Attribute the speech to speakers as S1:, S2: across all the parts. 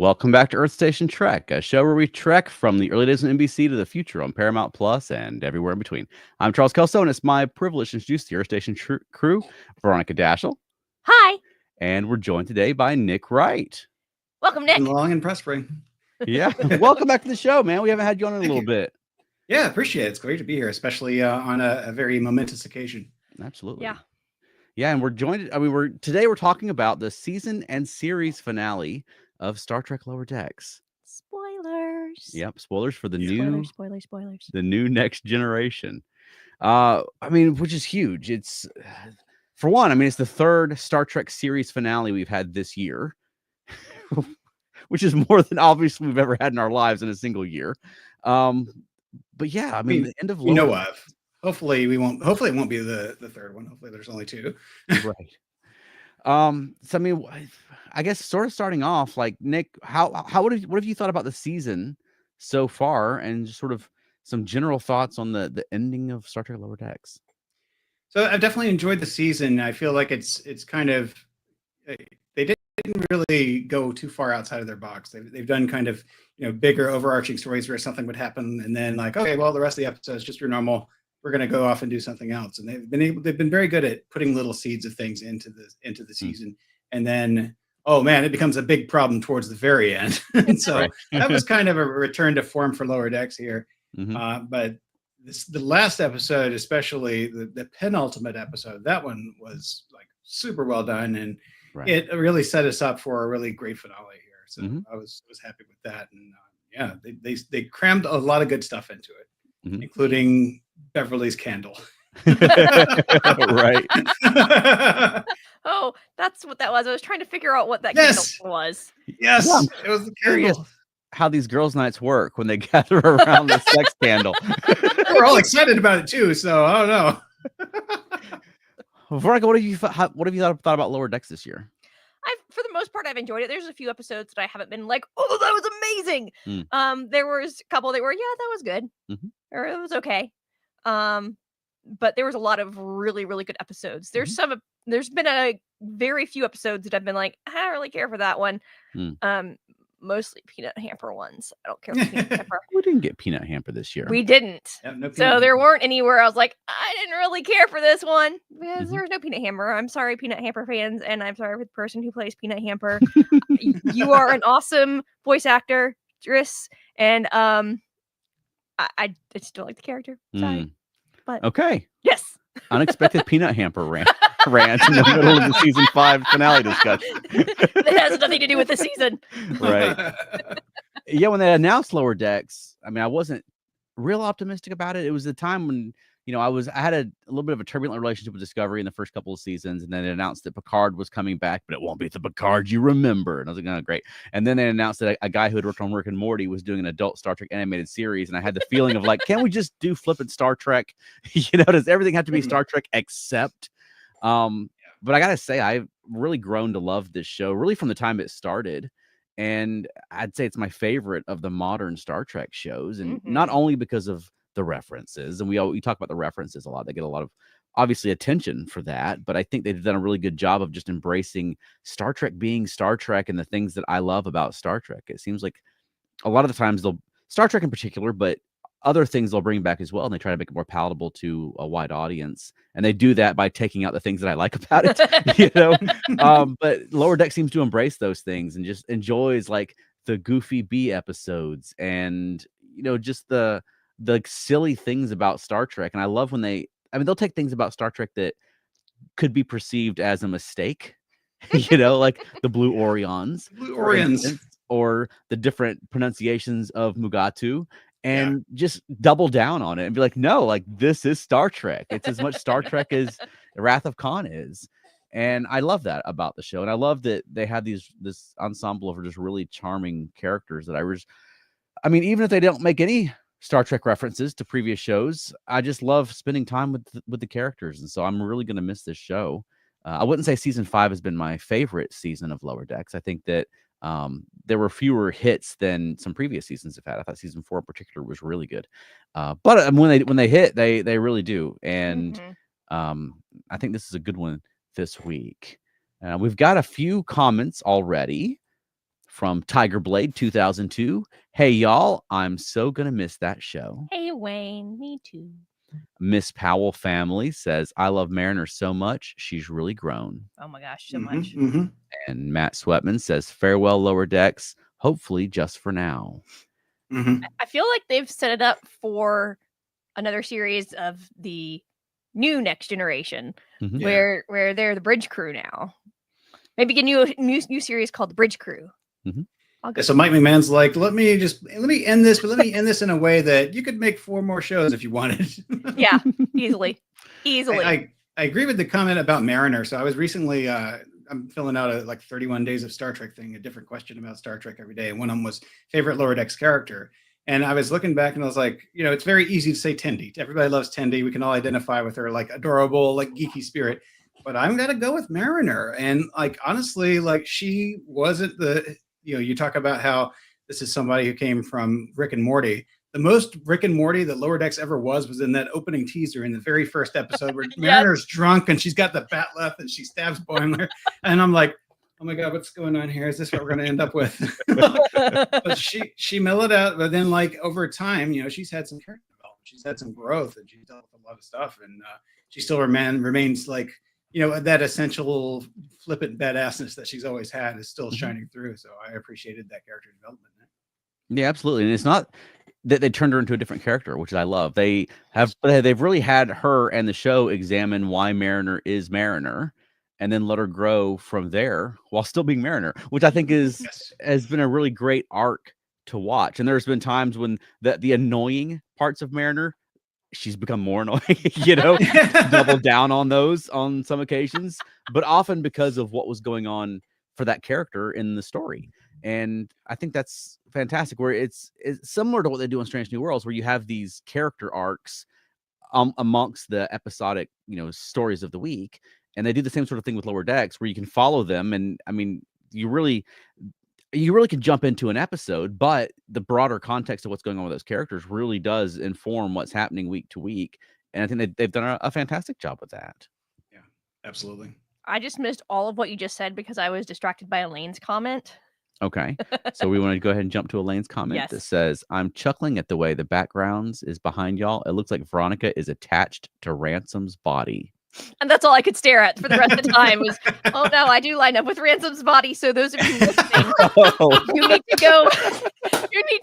S1: Welcome back to Earth Station Trek, a show where we trek from the early days of NBC to the future on Paramount Plus and everywhere in between. I'm Charles Kelso, and it's my privilege to introduce the Earth Station crew, Veronica Dashel,
S2: Hi.
S1: and we're joined today by Nick Wright.
S2: Welcome, Nick.
S3: Long and Pressspring.
S1: Yeah, welcome back to the show, man. We haven't had you on in a
S3: Thank
S1: little
S3: you.
S1: bit.
S3: Yeah, appreciate it. It's great to be here, especially on a very momentous occasion.
S1: Absolutely.
S2: Yeah.
S1: Yeah, and we're joined. We're talking about the season and series finale of Star Trek Lower Decks.
S2: Spoilers.
S1: Yep, spoilers for the
S2: Spoilers.
S1: new Next Generation. Which is huge. It's for one, it's the third Star Trek series finale we've had this year, which is more than obviously we've ever had in our lives in a single year. But yeah, the end of
S3: we know of. Hopefully it won't be the third one. Hopefully there's only two.
S1: Right. I guess sort of starting off, like Nick, what have you thought about the season so far, and just sort of some general thoughts on the ending of Star Trek Lower Decks?
S3: So I've definitely enjoyed the season. I feel like it's kind of they didn't really go too far outside of their box. They've done kind of bigger overarching stories where something would happen, and then like, okay, well, the rest of the episode is just your normal. We're going to go off and do something else. And they've been very good at putting little seeds of things into the season. And then, oh man, it becomes a big problem towards the very end. And so
S1: Right.
S3: that was kind of a return to form for Lower Decks here.
S1: Mm-hmm.
S3: But the last episode, especially the penultimate episode, that one was like super well done. And
S1: Right.
S3: it really set us up for a really great finale here. So
S1: Mm-hmm.
S3: I was happy with that. And they crammed a lot of good stuff into it,
S1: Mm-hmm.
S3: including Beverly's candle.
S1: Right.
S2: Oh, that's what that was. I was trying to figure out what that
S3: Yes.
S2: candle was.
S3: Yes,
S1: Yeah,
S3: it was the
S1: curious
S3: candle.
S1: how these girls' nights work when they gather around the sex candle.
S3: We're all excited about it too. So I don't know.
S1: Veronica, what have you thought about Lower Decks this year?
S2: For the most part, I've enjoyed it. There's a few episodes that I haven't been like, oh, that was amazing. There was a couple that were, yeah, that was good, or it was okay. But there was a lot of really, really good episodes. There's been a very few episodes that I've been like, I don't really care for that one. Mostly peanut hamper ones. I don't care for peanut hamper.
S1: We didn't get peanut hamper this year.
S2: We didn't.
S3: Yep, no
S2: So
S3: peanut
S2: there
S3: hamper.
S2: weren't any where I was like, I didn't really care for this one because there was no peanut hamper. I'm sorry, peanut hamper fans, and I'm sorry for the person who plays peanut hamper. You are an awesome voice actor, Driss, and I still like the character. Sorry, but
S1: Okay.
S2: yes,
S1: Unexpected peanut hamper rant in the middle of the season 5 finale discussion.
S2: it has nothing to do with the season.
S1: Right. Yeah, when they announced Lower Decks, I wasn't real optimistic about it. It was the time when I had a little bit of a turbulent relationship with Discovery in the first couple of seasons, and then they announced that Picard was coming back, but it won't be the Picard you remember. And I was like, oh, great. And then they announced that a guy who had worked on Rick and Morty was doing an adult Star Trek animated series, and I had the feeling of like, can't we just do flippant Star Trek? Does everything have to be Star Trek except? But I gotta say, I've really grown to love this show, really from the time it started. And I'd say it's my favorite of the modern Star Trek shows, and not only because of the references, and we talk about the references a lot. They get a lot of obviously attention for that, but I think they've done a really good job of just embracing Star Trek being Star Trek and the things that I love about Star Trek. It seems like a lot of the times Star Trek in particular, but other things they'll bring back as well, and they try to make it more palatable to a wide audience, and they do that by taking out the things that I like about it. But Lower Deck seems to embrace those things and just enjoys like the goofy B episodes and just the silly things about Star Trek. And I love when they'll take things about Star Trek that could be perceived as a mistake, like the Blue Orions, or the different pronunciations of Mugatu, and just double down on it and be like, no, like this is Star Trek. It's as much Star Trek as Wrath of Khan is. And I love that about the show. And I love that they had this ensemble of just really charming characters that even if they don't make any Star Trek references to previous shows, I just love spending time with the characters. And so I'm really going to miss this show. I wouldn't say season 5 has been my favorite season of Lower Decks. I think that there were fewer hits than some previous seasons have had. I thought season 4 in particular was really good. But when they hit, they really do. And I think this is a good one this week. We've got a few comments already from Tiger Blade 2002. Hey, y'all, I'm so going to miss that show.
S2: Hey, Wayne, me too.
S1: Miss Powell family says, I love Mariner so much. She's really grown.
S2: Oh my gosh, so much.
S1: And Matt Sweatman says, farewell, Lower Decks. Hopefully just for now.
S2: I feel like they've set it up for another series of the new Next Generation, where they're the bridge crew now. Maybe a new series called the Bridge Crew.
S3: So Mike McMahon's like, let me end this, but let me end this in a way that you could make 4 more shows if you wanted.
S2: Yeah, easily.
S3: I agree with the comment about Mariner. So I was recently I'm filling out a 31 days of Star Trek thing, a different question about Star Trek every day, and one of them was favorite Lower Decks character. And I was looking back and I was like, it's very easy to say Tendi. Everybody loves Tendi. We can all identify with her adorable, geeky spirit. But I'm gonna go with Mariner. And honestly, she wasn't the you talk about how this is somebody who came from Rick and Morty. The most Rick and Morty that Lower Decks ever was in that opening teaser in the very first episode where Mariner's drunk and she's got the bat left and she stabs Boimler. And I'm like, oh my God, what's going on here? Is this what we're going to end up with? But she mellowed out. But then over time, she's had some character development. She's had some growth and she's dealt with a lot of stuff. And she still remains that essential flippant badassness that she's always had is still shining through. So I appreciated that character development.
S1: Yeah, absolutely. And it's not that they turned her into a different character, which I love. They've really had her and the show examine why Mariner is Mariner and then let her grow from there while still being Mariner, which I think has been a really great arc to watch. And there's been times when the annoying parts of Mariner, she's become more annoying, double down on those on some occasions, but often because of what was going on for that character in the story. And I think that's fantastic, where it's similar to what they do in Strange New Worlds, where you have these character arcs amongst the episodic, stories of the week. And they do the same sort of thing with Lower Decks, where you can follow them. And I mean, you really can jump into an episode, but the broader context of what's going on with those characters really does inform what's happening week to week. And I think they've done a fantastic job with that.
S3: Yeah, absolutely.
S2: I just missed all of what you just said because I was distracted by Elaine's comment.
S1: Okay. So we want to go ahead and jump to Elaine's comment that says, I'm chuckling at the way the backgrounds is behind y'all. It looks like Veronica is attached to Ransom's body.
S2: And that's all I could stare at for the rest of the time was, oh no, I do line up with Ransom's body. So those of you listening, you need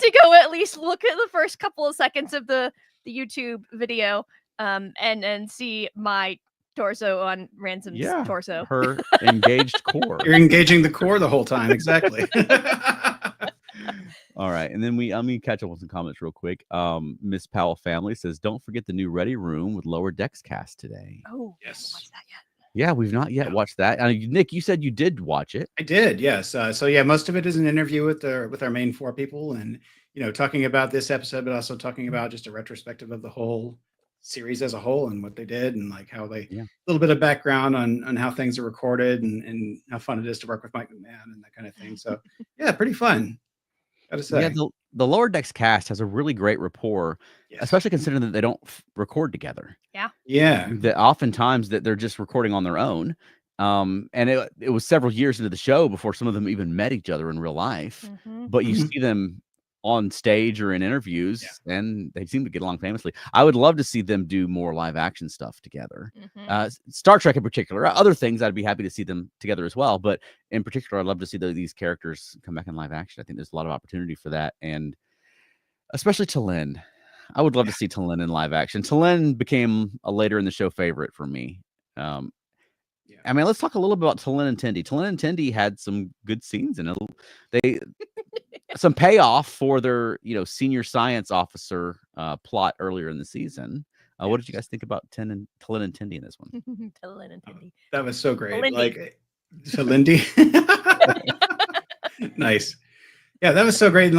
S2: to go at least look at the first couple of seconds of the YouTube video and see my torso on Ransom's torso.
S1: Her engaged core.
S3: You're engaging the core the whole time. Exactly.
S1: All right. And then let me catch up with some comments real quick. Miss Powell family says, don't forget the new Ready Room with Lower Decks cast today.
S2: Oh,
S3: yes.
S2: Watch that yet.
S1: Yeah, we've not yet watched that. Nick, you said you did watch it.
S3: I did, yes. So yeah, most of it is an interview with our main 4 people, and talking about this episode, but also talking about just a retrospective of the whole series as a whole and what they did, and how they a little bit of background on how things are recorded and how fun it is to work with Mike McMahon and that kind of thing. So yeah, pretty fun. Gotta say.
S1: Yeah, the Lower Decks cast has a really great rapport, especially considering that they don't record together.
S2: Yeah.
S1: That oftentimes that they're just recording on their own. And it was several years into the show before some of them even met each other in real life. But you see them on stage or in interviews, and they seem to get along famously. I would love to see them do more live action stuff together. Star Trek in particular. Other things I'd be happy to see them together as well, but in particular, I'd love to see these characters come back in live action. I think there's a lot of opportunity for that, and especially T'Lyn. I would love to see T'Lyn in live action. T'Lyn became a later in the show favorite for me. I mean, let's talk a little bit about T'Lyn and Tendi. T'Lyn and Tendi had some good scenes, and they some payoff for their senior science officer plot earlier in the season. What did you guys think about T'Lyn and Tendi in this one?
S2: T'Lyn and Tendi.
S3: That was so great.
S2: Lindy.
S3: Lindy. Nice. Yeah, that was so great. And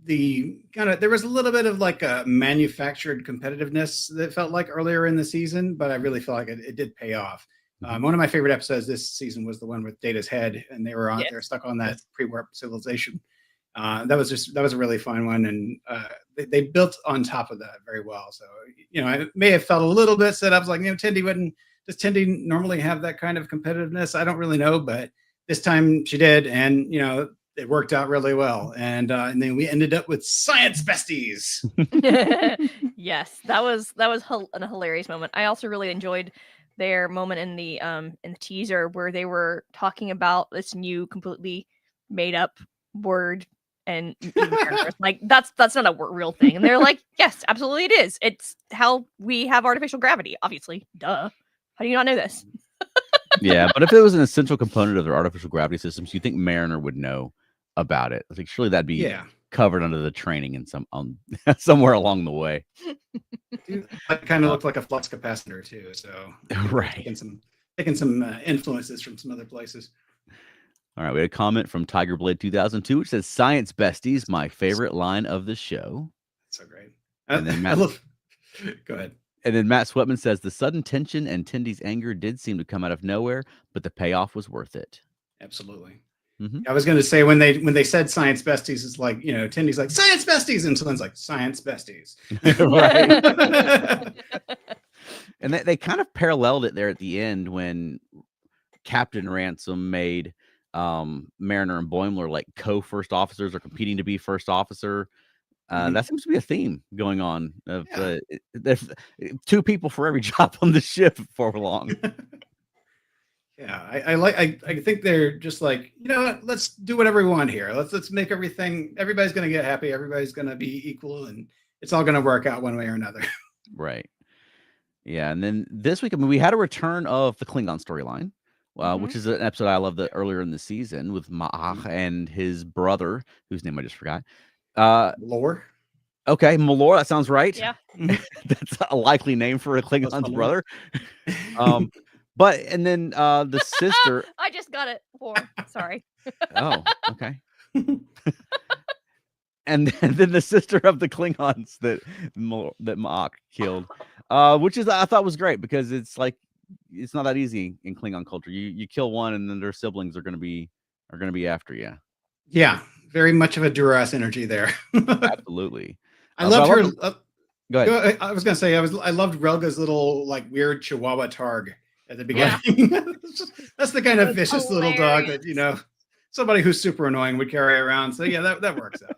S3: the kind of, there was a little bit of a manufactured competitiveness that felt like earlier in the season, but I really felt like it did pay off. One of my favorite episodes this season was the one with Data's head, and they were stuck on that pre-warp civilization. That was a really fun one, and they built on top of that very well. So I may have felt a little bit set up, like Tendi does Tendi normally have that kind of competitiveness? I don't really know, but this time she did, and it worked out really well. And then we ended up with Science Besties.
S2: Yes, that was a hilarious moment. I also really enjoyed their moment in the teaser where they were talking about this new completely made up word, and like that's not a real thing, and they're like, yes, absolutely it is. It's how we have artificial gravity, obviously. Duh. How do you not know this?
S1: Yeah, but if it was an essential component of their artificial gravity systems, you think Mariner would know about it. I think surely that'd be covered under the training in somewhere along the way.
S3: It kind of looked like a flux capacitor too, so
S1: right,
S3: taking some influences from some other places.
S1: All right, we had a comment from Tigerblade 2002, which says, "Science Besties, my favorite line of the show."
S3: That's so great.
S1: And then
S3: Go ahead.
S1: And then Matt Sweatman says, "The sudden tension and Tendy's anger did seem to come out of nowhere, but the payoff was worth it."
S3: Absolutely.
S1: Mm-hmm.
S3: I was going to say when they said Science Besties, it's like, Tendy's like, Science Besties, and someone's like, Science Besties.
S1: Right. And they kind of paralleled it there at the end when Captain Ransom made Mariner and Boimler like co-first officers or competing to be first officer. That seems to be a theme going on. There's 2 people for every job on the ship for long.
S3: Yeah, I think they're just like, let's do whatever we want here. Let's make everybody's going to get happy. Everybody's going to be equal, and it's all going to work out one way or another.
S1: Right. Yeah. And then this week, we had a return of the Klingon storyline, which is an episode I loved earlier in the season with Ma'ach and his brother, whose name I just forgot.
S3: Malor.
S1: Okay, Malor, that sounds right.
S2: Yeah.
S1: That's a likely name for a Klingon's brother. But and then the sister.
S2: I just got it. Sorry.
S1: Oh, okay. And then the sister of the Klingons that Ma'ach killed, which I thought was great, because it's like it's not that easy in Klingon culture. You kill one, and then their siblings are going to be after you.
S3: Yeah, very much of a Duras energy there.
S1: Absolutely.
S3: I loved her.
S1: Go ahead.
S3: I was going to say I loved Relga's little like weird Chihuahua targ at the beginning. Yeah. That's the kind of vicious little dog that somebody who's super annoying would carry around. So yeah, that works out.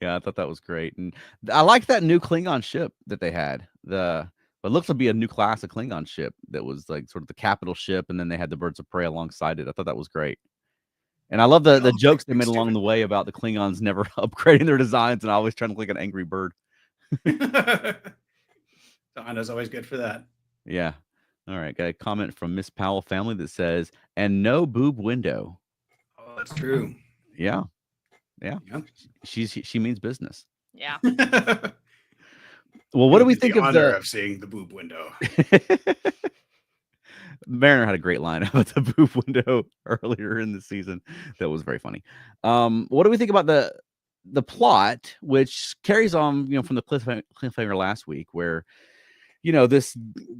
S1: Yeah, I thought that was great, and I like that new Klingon ship that they had. It looks to be a new class of Klingon ship that was like sort of the capital ship, and then they had the Birds of Prey alongside it. I thought that was great, and I love the jokes they made along the way about the Klingons never upgrading their designs and always trying to look like an angry bird.
S3: Donna's always good for that.
S1: Yeah. All right, got a comment from Miss Powell family that says, "And no boob window."
S3: Oh, that's true.
S1: Yeah. Yeah. She means business.
S2: Yeah.
S1: Well, what do we think
S3: of seeing the boob window?
S1: Mariner had a great line about the boob window earlier in the season. That was very funny. What do we think about the plot, which carries on, from the cliffhanger last week, where this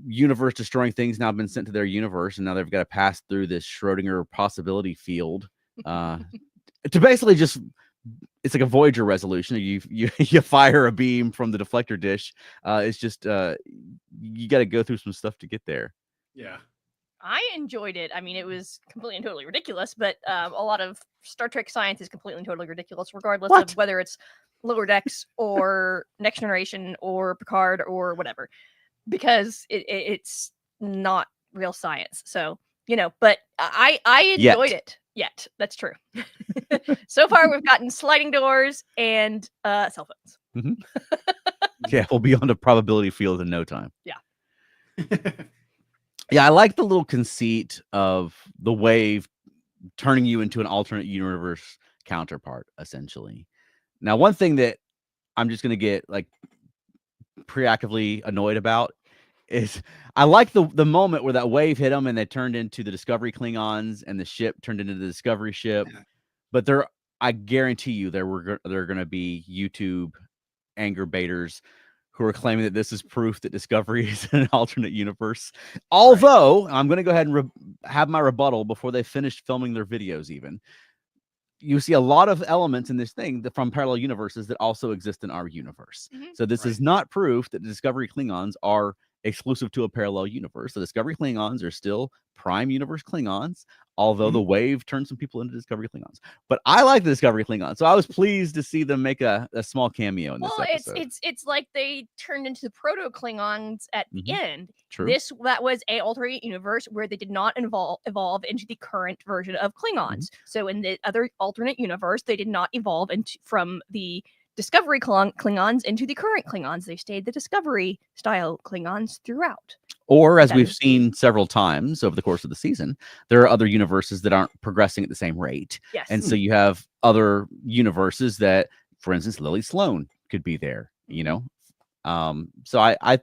S1: universe destroying things now have been sent to their universe, and now they've got to pass through this Schrödinger possibility field to basically just. It's like a Voyager resolution. You fire a beam from the deflector dish. It's just you got to go through some stuff to get there.
S3: Yeah,
S2: I enjoyed it. I mean, it was completely and totally ridiculous, but a lot of Star Trek science is completely and totally ridiculous, regardless of whether it's Lower Decks or Next Generation or Picard or whatever, because it's not real science. So but I enjoyed it. Yet, that's true. So far, we've gotten sliding doors and cell phones.
S1: Mm-hmm. Yeah, we'll be on the probability field in no time.
S2: Yeah.
S1: Yeah, I like the little conceit of the wave turning you into an alternate universe counterpart, essentially. Now, one thing that I'm just going to get like preactively annoyed about is I like the moment where that wave hit them and they turned into the Discovery Klingons and the ship turned into the Discovery ship. Yeah. But I guarantee you there are going to be YouTube anger baiters who are claiming that this is proof that Discovery is in an alternate universe. Although I'm going to go ahead and have my rebuttal before they finish filming their videos. Even you see a lot of elements in this thing from parallel universes that also exist in our universe. Mm-hmm. So this is not proof that the Discovery Klingons are exclusive to a parallel universe. The Discovery Klingons are still Prime Universe Klingons, although the Wave turned some people into Discovery Klingons. But I like the Discovery Klingons, so I was pleased to see them make a small cameo in this episode.
S2: It's like they turned into the Proto Klingons at the end.
S1: True.
S2: That was a alternate universe where they did not evolve into the current version of Klingons. So in the other alternate universe, they did not evolve from the Discovery Klingons into the current Klingons. They stayed the Discovery style Klingons throughout.
S1: Or, as we've seen several times over the course of the season, there are other universes that aren't progressing at the same rate.
S2: Yes.
S1: And so you have other universes that, for instance, Lily Sloan could be there, you know? So I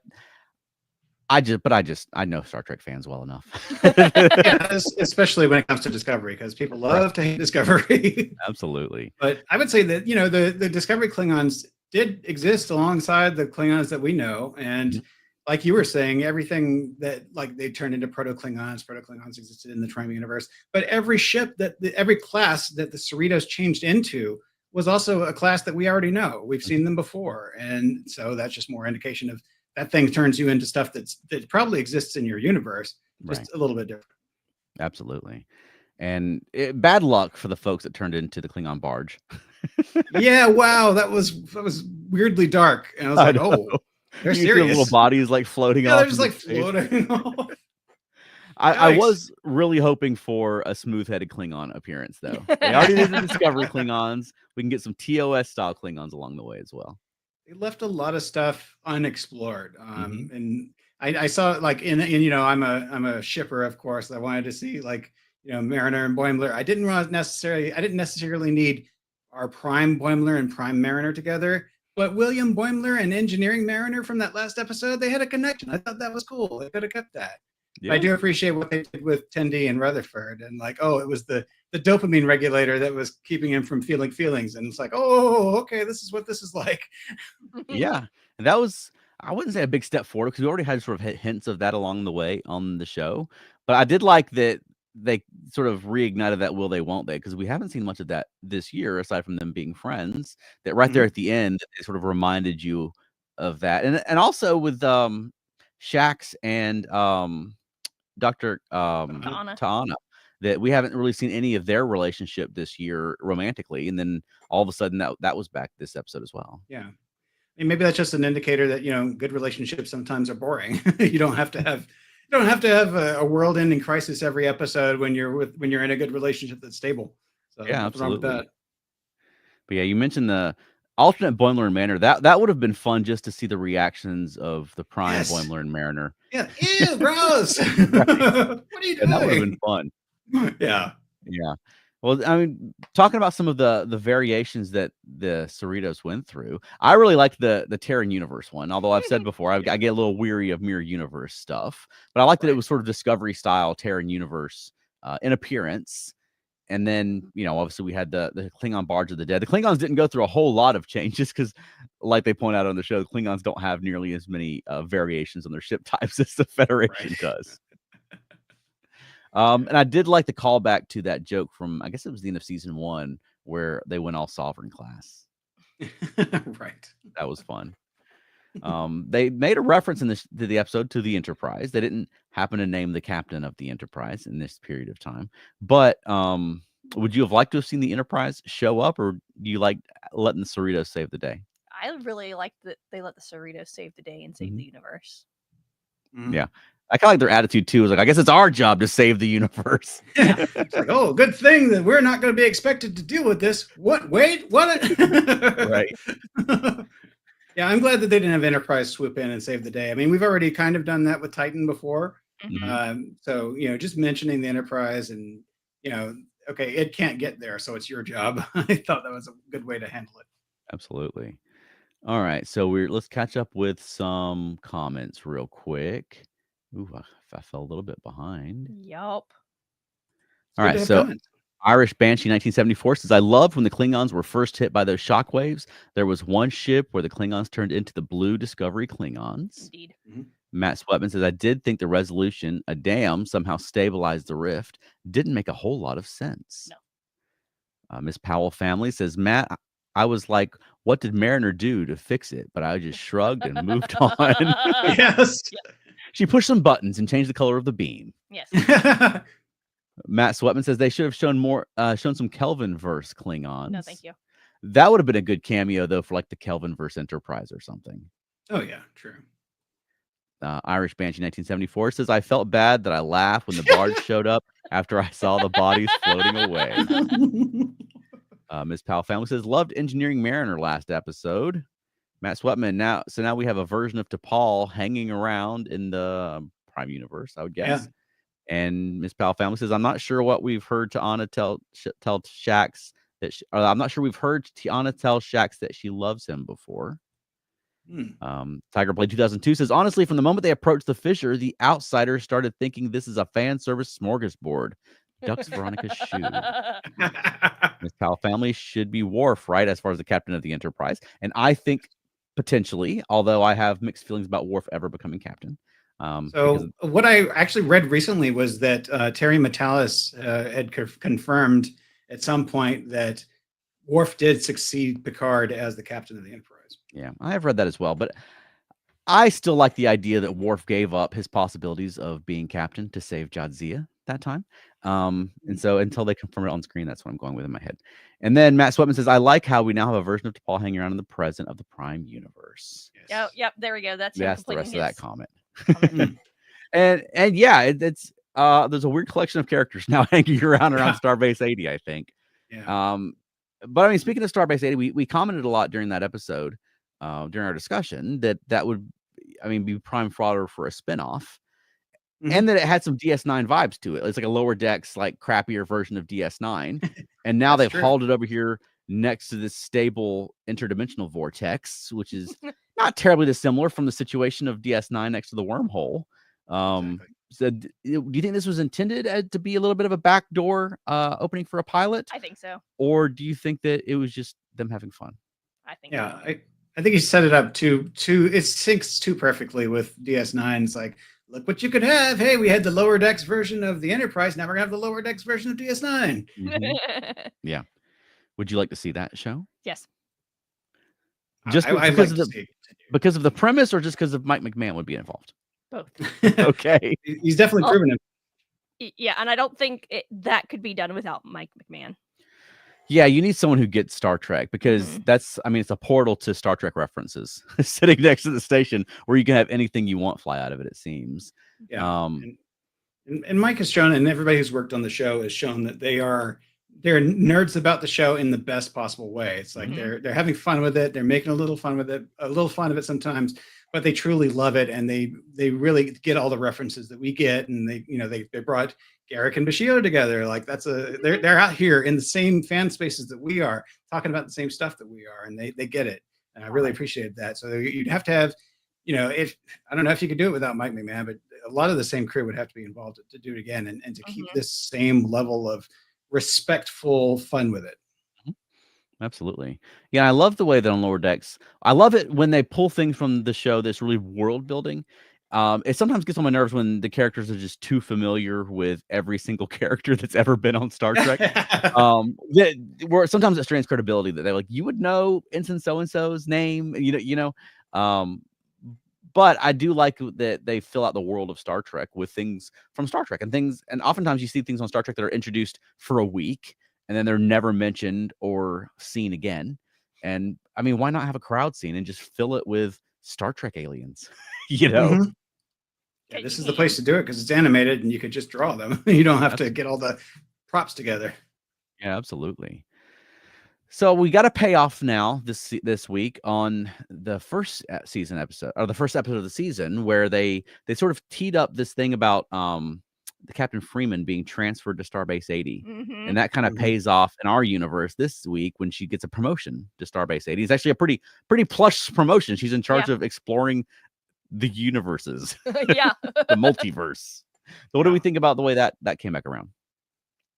S1: know Star Trek fans well enough.
S3: Yeah, especially when it comes to Discovery, because people love to hate Discovery.
S1: Absolutely.
S3: But I would say that, the Discovery Klingons did exist alongside the Klingons that we know. And like you were saying, everything that they turned into Proto-Klingons existed in the Prime universe. But every ship every class that the Cerritos changed into was also a class that we already know. We've seen them before. And so that's just more indication of that thing turns you into stuff that probably exists in your universe, just a little bit different.
S1: Absolutely. And bad luck for the folks that turned into the Klingon barge.
S3: Yeah, wow, that was weirdly dark. And I was like, oh, they're serious.
S1: Little bodies floating off.
S3: They're just floating off.
S1: I was really hoping for a smooth-headed Klingon appearance, though. They already did the Discovery Klingons. We can get some TOS style Klingons along the way as well.
S3: They left a lot of stuff unexplored, and I saw I'm a shipper, of course. I wanted to see Mariner and Boimler. I didn't necessarily need our Prime Boimler and Prime Mariner together, but William Boimler and Engineering Mariner from that last episode, they had a connection. I thought that was cool. They could have kept that. Yeah. I do appreciate what they did with Tendi and Rutherford, and it was the dopamine regulator that was keeping him from feeling feelings, and it's okay, this is what this is like.
S1: Yeah, and that was, I wouldn't say a big step forward, because we already had sort of hints of that along the way on the show, but I did like that they sort of reignited that will they won't they, because we haven't seen much of that this year aside from them being friends. That right there at the end, they sort of reminded you of that, and also with Shax and Dr. Ta'ana, that we haven't really seen any of their relationship this year romantically, and then all of a sudden that was back this episode as well.
S3: Yeah, and maybe that's just an indicator that good relationships sometimes are boring. You don't have to have a world-ending crisis every episode when you're in a good relationship that's stable. So
S1: yeah, absolutely. But yeah, you mentioned the alternate Boimler and Mariner. That would have been fun just to see the reactions of the Prime Boimler and Mariner.
S3: Yeah, ew, gross. What are you doing?
S1: That would have been fun.
S3: Yeah.
S1: Well, I mean, talking about some of the variations that the Cerritos went through, I really liked the Terran Universe one. Although I've said before, I get a little weary of Mirror Universe stuff, but I liked that it was sort of Discovery style Terran Universe in appearance. And then, obviously we had the Klingon Barge of the Dead. The Klingons didn't go through a whole lot of changes because, like they point out on the show, the Klingons don't have nearly as many variations on their ship types as the Federation does. And I did like the callback to that joke from, I guess it was the end of season 1, where they went all Sovereign class.
S3: Right.
S1: That was fun. They made a reference to the episode to the Enterprise. They didn't happen to name the captain of the Enterprise in this period of time. But would you have liked to have seen the Enterprise show up, or do you like letting the Cerritos save the day?
S2: I really like that they let the Cerritos save the day and save the universe.
S1: Yeah. I kind of like their attitude too. Is I guess it's our job to save the universe.
S3: Yeah. It's good thing that we're not going to be expected to deal with this. What? Wait, what?
S1: Right.
S3: Yeah, I'm glad that they didn't have Enterprise swoop in and save the day. I mean, we've already kind of done that with Titan before. So, just mentioning the Enterprise and, okay, it can't get there, so it's your job. I thought that was a good way to handle it.
S1: Absolutely. All right, so let's catch up with some comments real quick. Ooh, I fell a little bit behind.
S2: Yup.
S1: All right, so Irish Banshee 1974 says, I loved when the Klingons were first hit by those shockwaves. There was one ship where the Klingons turned into the blue Discovery Klingons.
S2: Indeed.
S1: Matt Sweatman says, I did think the resolution, a dam, somehow stabilized the rift. Didn't make a whole lot of sense.
S2: No.
S1: Miss Powell Family says, Matt, I was like, what did Mariner do to fix it? But I just shrugged and moved on.
S3: Yes.
S1: She pushed some buttons and changed the color of the beam.
S2: Yes.
S1: Matt Sweatman says they should have shown some Kelvin-verse Klingons.
S2: No, thank you.
S1: That would have been a good cameo, though, for like the Kelvin-verse Enterprise or something.
S3: Oh, yeah, true.
S1: Irish Banshee 1974 says, I felt bad that I laughed when the barge showed up after I saw the bodies floating away. Ms. Powell Family says, loved Engineering Mariner last episode. Matt Sweatman, now we have a version of T'Pol hanging around in the Prime Universe, I would guess.
S3: Yeah.
S1: And Ms. Powell Family says, I'm not sure what we've heard Tiana tell Shax that I'm not sure we've heard Tiana tell Shax that she loves him before. Tiger Blade 2002 says, honestly, from the moment they approached the Fisher, the outsiders started thinking this is a fan service smorgasbord. Ducks Veronica's shoe. Miss Powell Family should be Worf, right, as far as the captain of the Enterprise. And I think potentially, although I have mixed feelings about Worf ever becoming captain.
S3: So what I actually read recently was that Terry Matalas had confirmed at some point that Worf did succeed Picard as the captain of the Enterprise.
S1: Yeah, I have read that as well, but I still like the idea that Worf gave up his possibilities of being captain to save Jadzia that time. And so until they confirm it on screen, that's what I'm going with in my head. And then Matt Sweatman says, I like how we now have a version of T'Pol hanging around in the present of the Prime Universe.
S2: Yes. Yep, there we go. That's
S1: the rest of that comment.
S2: comment.
S1: and yeah, it's there's a weird collection of characters now hanging around Starbase 80, I think.
S3: Yeah.
S1: But I mean, speaking of Starbase 80, we commented a lot during that episode, during our discussion, that would, I mean, be prime fodder for a spinoff. And that it had some DS9 vibes to it. It's like a lower decks, like crappier version of DS9. And now they've hauled it over here next to this stable interdimensional vortex, which is not terribly dissimilar from the situation of DS9 next to the wormhole.
S3: Exactly.
S1: So do you think this was intended to be a little bit of a backdoor opening for a pilot?
S2: I think so.
S1: Or do you think that it was just them having fun?
S2: I think
S3: yeah, I think he set it up to it syncs too perfectly with DS9. It's like, look what you could have. Hey, we had the lower decks version of the Enterprise. Now we're gonna have the lower decks version of DS9.
S1: Yeah. Would you like to see that show?
S2: Yes.
S1: Just because of the premise, or just because of Mike McMahon would be involved?
S2: Both.
S1: Okay.
S3: He's definitely proven it.
S2: Yeah, and I don't think that could be done without Mike McMahon.
S1: Yeah, you need someone who gets Star Trek, because it's a portal to Star Trek references sitting next to the station where you can have anything you want fly out of it, it seems.
S3: Yeah. And Mike has shown, and everybody who's worked on the show has shown that they're nerds about the show in the best possible way. It's like they're having fun with it. They're making a little fun with it, a little fun of it sometimes, but they truly love it, and they really get all the references that we get, and they brought Garrick and Bashio together. Like they're out here in the same fan spaces that we are, talking about the same stuff that we are, and they get it. And I really appreciate that. So you'd have to have, if I don't know if you could do it without Mike McMahon, but a lot of the same crew would have to be involved to do it again, and to keep this same level of respectful fun with it.
S1: Absolutely. Yeah, I love the way that on Lower Decks, I love it when they pull things from the show that's really world building. It sometimes gets on my nerves when the characters are just too familiar with every single character that's ever been on Star Trek. Where sometimes it strains credibility that they're like, you would know Ensign so-and-so's name, but I do like that they fill out the world of Star Trek with things from Star Trek, and oftentimes you see things on Star Trek that are introduced for a week and then they're never mentioned or seen again. And I mean, why not have a crowd scene and just fill it with Star Trek aliens? Yeah,
S3: this is the place to do it because it's animated and you could just draw them. You don't have to get all the props together.
S1: Yeah, absolutely. So we got a payoff now this week on the first season episode, or the first episode of the season, where they sort of teed up this thing about the Captain Freeman being transferred to Starbase 80, and that kind of pays off in our universe this week when she gets a promotion to Starbase 80. It's actually a pretty plush promotion. She's in charge of exploring the universes, the multiverse. So what do we think about the way that came back around?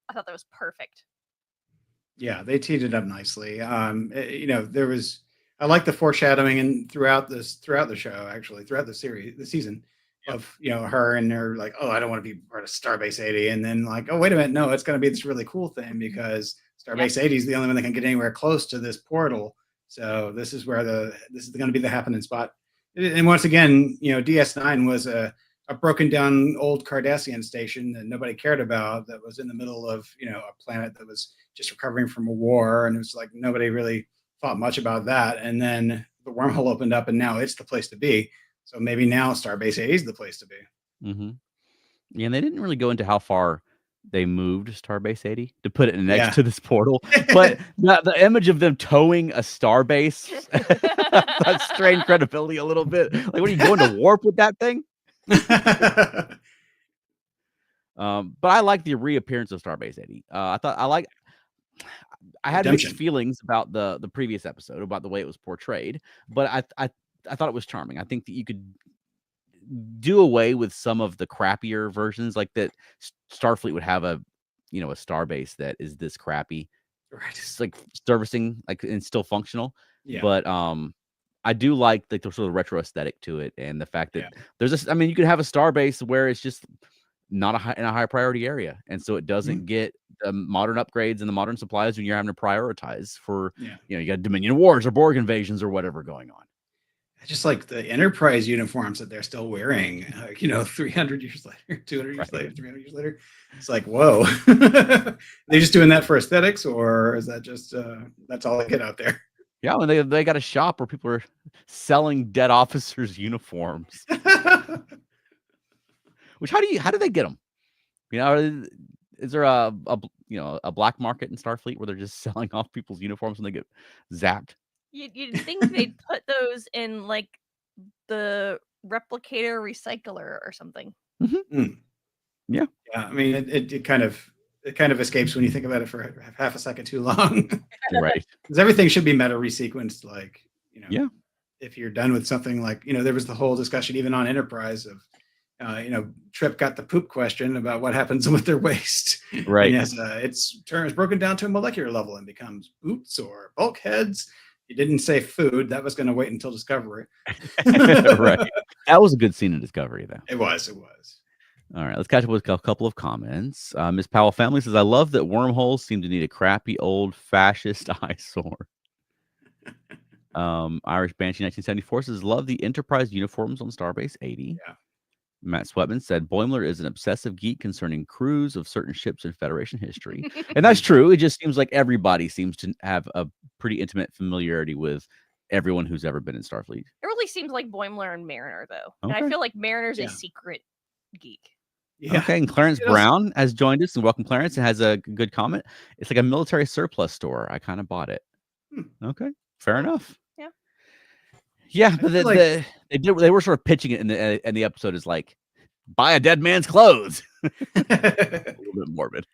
S2: I thought that was perfect.
S3: Yeah, they teed it up nicely. There was, I like the foreshadowing and throughout the show, actually, throughout the season of, her and her like, oh, I don't want to be part of Starbase 80. And then like, oh, wait a minute. No, it's going to be this really cool thing because Starbase 80 is the only one that can get anywhere close to this portal. So this is going to be the happening spot. And once again, DS9 was a broken down old Cardassian station that nobody cared about, that was in the middle of, a planet that was just recovering from a war, and it was like nobody really thought much about that. And then the wormhole opened up, and now it's the place to be. So maybe now Starbase 80 is the place to be.
S1: Mm-hmm. Yeah, and they didn't really go into how far they moved Starbase 80 to put it next to this portal, but the image of them towing a starbase that strained credibility a little bit. Like, what are you going to warp with that thing? But I like the reappearance of Starbase 80. I had mixed feelings about the previous episode, about the way it was portrayed, but I thought it was charming. I think that you could do away with some of the crappier versions, like that Starfleet would have a starbase that is this crappy,
S3: right?
S1: It's like servicing, like, and still functional.
S3: Yeah.
S1: But I do like the sort of retro aesthetic to it, and the fact that there's this. I mean, you could have a starbase where it's just not in a high priority area, and so it doesn't get the modern upgrades and the modern supplies when you're having to prioritize for you got Dominion Wars or Borg invasions or whatever going on.
S3: Just like the Enterprise uniforms that they're still wearing, 300 years later, 200 years later, 300 years later. It's like, whoa. They're just doing that for aesthetics, or is that just that's all they get out there?
S1: Yeah, and they got a shop where people are selling dead officers' uniforms. Which how do they get them? Is there a black market in Starfleet where they're just selling off people's uniforms when they get zapped?
S2: You'd think they'd put those in like the replicator recycler or something.
S1: Mm-hmm.
S3: Yeah. I mean, it kind of escapes when you think about it for half a second too long.
S1: Right.
S3: Because everything should be meta resequenced. Like, if you're done with something, like, there was the whole discussion even on Enterprise of, Trip got the poop question about what happens with their waste.
S1: Right.
S3: And it's broken down to a molecular level and becomes boots or bulkheads. You didn't say food. That was going to wait until Discovery.
S1: Right. That was a good scene in Discovery, though.
S3: It was.
S1: All right. Let's catch up with a couple of comments. Miss Powell Family says, I love that wormholes seem to need a crappy old fascist eyesore. Irish Banshee 1974 says, love the Enterprise uniforms on Starbase 80.
S3: Yeah.
S1: Matt Swetman said, Boimler is an obsessive geek concerning crews of certain ships in Federation history. And that's true. It just seems like everybody seems to have a pretty intimate familiarity with everyone who's ever been in Starfleet.
S2: It really seems like Boimler and Mariner, though. Okay. And I feel like Mariner's a secret geek.
S1: Yeah. Okay, and Clarence Brown has joined us, and welcome, Clarence, and has a good comment. It's like a military surplus store. I kind of bought it. Okay, fair enough. Yeah, but they were sort of pitching it in the episode as like, buy a dead man's clothes. A little bit morbid.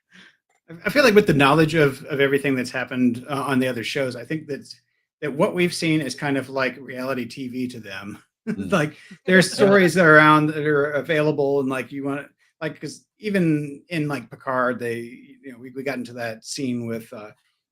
S3: I feel like with the knowledge of everything that's happened on the other shows, I think that what we've seen is kind of like reality TV to them. Like, there's stories around that are available, and like you want to, like, because even in like Picard, we got into that scene with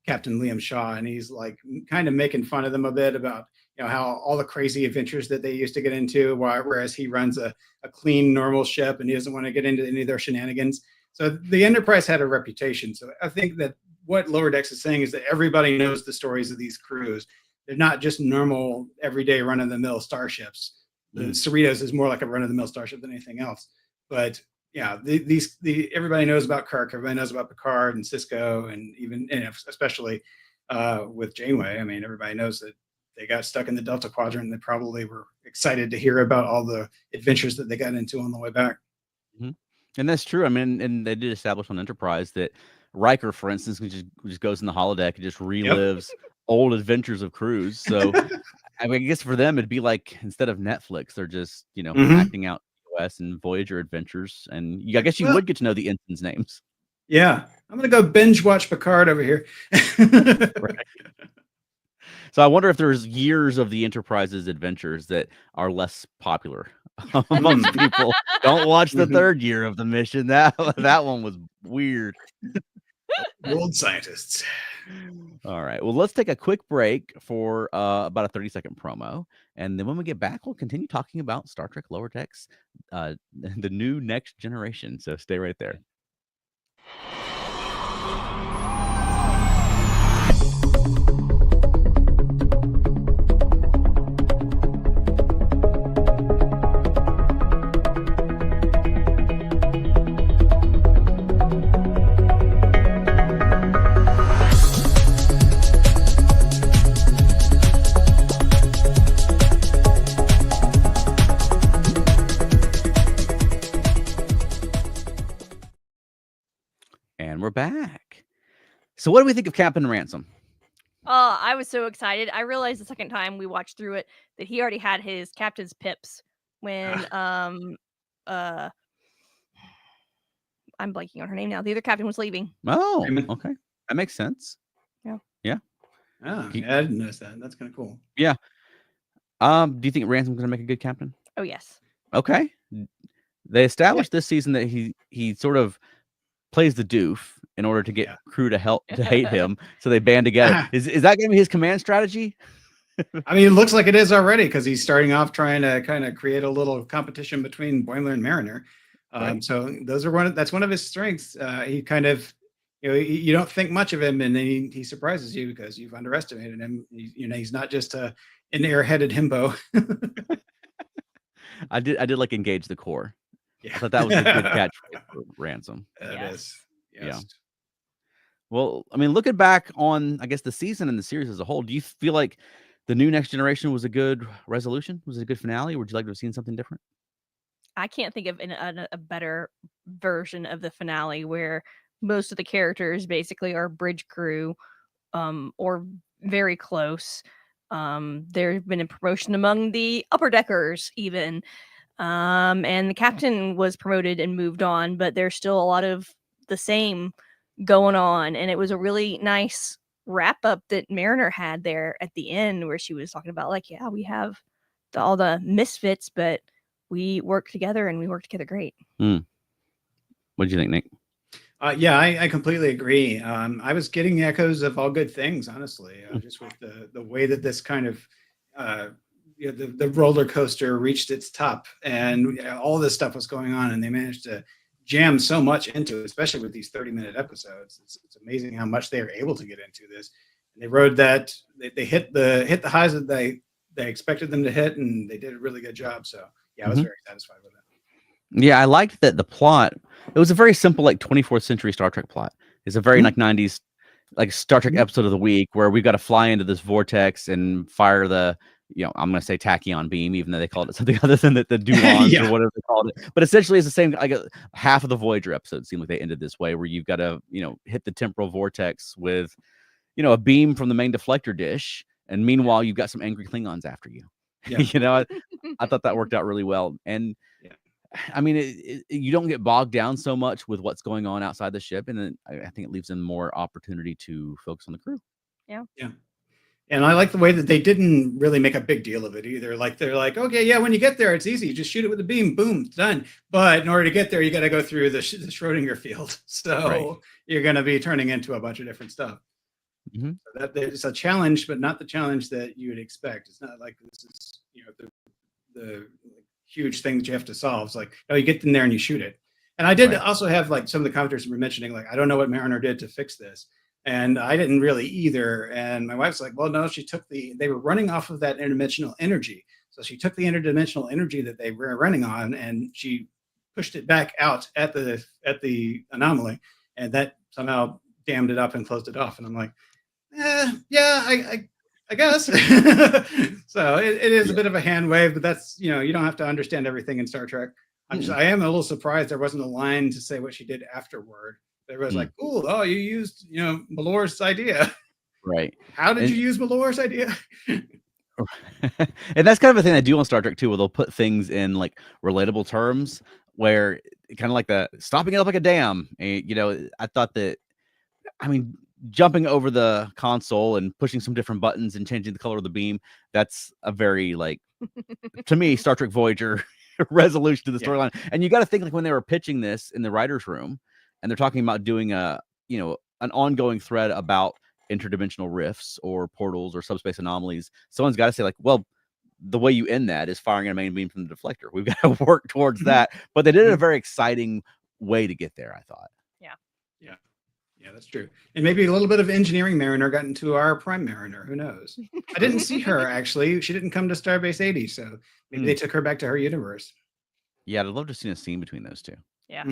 S3: Captain Liam Shaw, and he's like kind of making fun of them a bit about how all the crazy adventures that they used to get into, whereas he runs a clean, normal ship, and he doesn't want to get into any of their shenanigans. So the Enterprise had a reputation. So I think that what Lower Decks is saying is that everybody knows the stories of these crews. They're not just normal, everyday, run-of-the-mill starships. The Cerritos is more like a run-of-the-mill starship than anything else. But yeah, everybody knows about Kirk. Everybody knows about Picard and Cisco, and especially with Janeway. I mean, everybody knows that they got stuck in the Delta Quadrant, and they probably were excited to hear about all the adventures that they got into on the way back.
S1: Mm-hmm. And that's true. I mean, and they did establish on Enterprise that Riker, for instance, just goes in the holodeck and just relives old adventures of crews. So I mean, I guess for them, it'd be like, instead of Netflix, they're just, acting out US and Voyager adventures. And I guess you would get to know the ensigns' names.
S3: Yeah. I'm going to go binge watch Picard over here.
S1: Right. So I wonder if there's years of the Enterprise's adventures that are less popular amongst people. Don't watch the third year of the mission. That one was weird.
S3: Old scientists.
S1: All right. Well, let's take a quick break for about a 30-second promo. And then when we get back, we'll continue talking about Star Trek Lower Decks, the new Next Generation. So stay right there. we're back. So what do we think of Captain Ransom?
S2: Oh, I was so excited. I realized the second time we watched through it that he already had his captain's pips when I'm blanking on her name now. The other captain was leaving.
S1: Oh, okay. That makes sense.
S2: Yeah.
S3: Oh, I didn't notice that. That's kind of cool.
S1: Yeah. Do you think Ransom's going to make a good captain?
S2: Oh, yes.
S1: Okay. They established this season that he sort of plays the doof in order to get crew to hate him, so they band together. Is that going to be his command strategy?
S3: I mean, it looks like it is already, because he's starting off trying to kind of create a little competition between Boimler and Mariner.
S1: Right.
S3: So that's one of his strengths. He kind of, you don't think much of him, and then he surprises you because you've underestimated him. He's not just an airheaded himbo.
S1: I did like engage the core.
S3: Yeah.
S1: I thought that was a good catchphrase for Ransom.
S3: It is. Yes.
S1: Yeah. Well, I mean, looking back on, I guess, the season and the series as a whole, do you feel like the new Next Generation was a good resolution? Was it a good finale? Or would you like to have seen something different?
S2: I can't think of a better version of the finale where most of the characters basically are bridge crew, or very close. There's been a promotion among the upper deckers even. And the captain was promoted and moved on, but there's still a lot of the same going on. And it was a really nice wrap up that Mariner had there at the end, where she was talking about, like, yeah, we have all the misfits, but we work together and we work together great.
S1: What did you think, Nick?
S3: Yeah, I completely agree. I was getting echoes of all good things, honestly, just with the way that this kind of the roller coaster reached its top, and all this stuff was going on, and they managed to jam so much into it, especially with these 30-minute episodes. It's amazing how much they are able to get into this. And they rode that. They hit the highs that they expected them to hit, and they did a really good job. So yeah, I was very satisfied with it.
S1: Yeah, I liked that the plot. It was a very simple, like 24th century Star Trek plot. It's a very like 90s, like Star Trek episode of the week where we've got to fly into this vortex and fire the, I'm going to say tachyon beam, even though they called it something other than the Dulons or whatever they called it. But essentially, it's the same. Like half of the Voyager episodes seem like they ended this way, where you've got to, hit the temporal vortex with, a beam from the main deflector dish, and meanwhile, you've got some angry Klingons after you. Yeah. I thought that worked out really well, and I mean, you don't get bogged down so much with what's going on outside the ship, and then I think it leaves them more opportunity to focus on the crew.
S2: Yeah.
S3: And I like the way that they didn't really make a big deal of it either. Like, they're like, okay, yeah, when you get there, it's easy. You just shoot it with a beam, boom, it's done. But in order to get there, you got to go through the Schrödinger field. So you're going to be turning into a bunch of different stuff. So that it's a challenge, but not the challenge that you would expect. It's not like this is, the huge thing that you have to solve. It's like, you get in there and you shoot it. And I did also have, like, some of the commentators were mentioning, like, I don't know what Mariner did to fix this. And I didn't really either. And my wife's like, well, no, they were running off of that interdimensional energy. So she took the interdimensional energy that they were running on, and she pushed it back out at the anomaly. And that somehow dammed it up and closed it off. And I'm like, I guess. So it is a bit of a hand wave, but that's, you don't have to understand everything in Star Trek. I am a little surprised there wasn't a line to say what she did afterward. There was like, cool, oh, you used, Mallore's idea.
S1: Right.
S3: How did you use Mallore's idea?
S1: And that's kind of a thing I do on Star Trek too, where they'll put things in like relatable terms, where kind of like the stopping it up like a dam. And, I thought that, jumping over the console and pushing some different buttons and changing the color of the beam, that's a very, like, to me, Star Trek Voyager resolution to the storyline. And you got to think, like, when they were pitching this in the writer's room and they're talking about doing an ongoing thread about interdimensional rifts or portals or subspace anomalies, someone's got to say, like, well, the way you end that is firing a main beam from the deflector. We've got to work towards that. But they did it in a very exciting way to get there, I thought.
S3: Yeah, that's true. And maybe a little bit of engineering Mariner got into our Prime Mariner. Who knows? I didn't see her, actually. She didn't come to Starbase 80, so maybe they took her back to her universe.
S1: Yeah, I'd love to see a scene between those two.
S2: Yeah.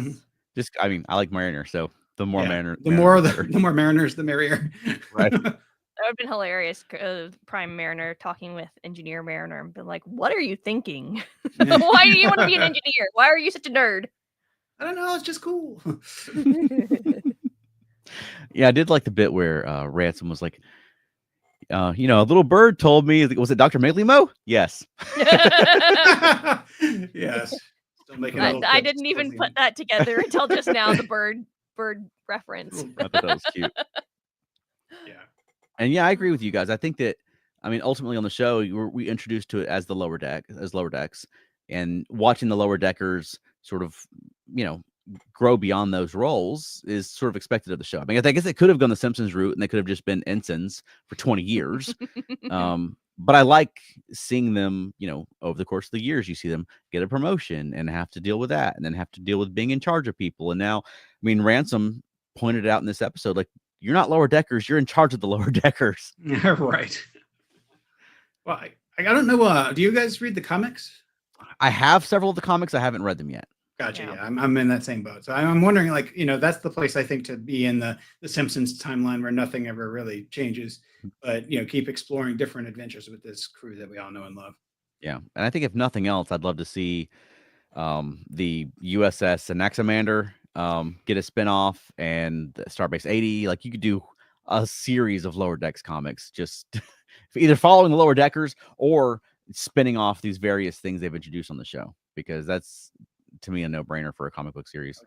S1: Just, I like Mariner, so the more Mariner,
S3: the more Mariners, the merrier.
S1: Right.
S2: That would have been hilarious. Prime Mariner talking with Engineer Mariner and been like, "What are you thinking? Why do you want to be an engineer? Why are you such a nerd?"
S3: I don't know. It's just cool.
S1: Yeah, I did like the bit where Ransom was like, a little bird told me, was it Dr. Maglimo? Yes.
S3: Yes. Still making
S2: I didn't even put that together until just now, the bird reference.
S1: I thought that was cute.
S3: Yeah.
S1: And yeah, I agree with you guys. I think that, ultimately on the show, we introduced to it as lower decks, and watching the lower deckers sort of, grow beyond those roles is sort of expected of the show. I guess it could have gone the Simpsons route and they could have just been ensigns for 20 years. But I like seeing them, over the course of the years, you see them get a promotion and have to deal with that, and then have to deal with being in charge of people. And now, Ransom pointed it out in this episode, like, you're not lower deckers, you're in charge of the lower deckers.
S3: Yeah, right. Well, I don't know. Do you guys read the comics?
S1: I have several of the comics. I haven't read them yet.
S3: Gotcha. Yeah, I'm in that same boat. So I'm wondering, like, that's the place I think to be in the Simpsons timeline where nothing ever really changes, but keep exploring different adventures with this crew that we all know and love.
S1: Yeah, and I think if nothing else, I'd love to see the USS Anaximander get a spinoff, and Starbase 80. Like, you could do a series of Lower Decks comics, just either following the Lower Deckers or spinning off these various things they've introduced on the show, because that's, to me, a no-brainer for a comic book series.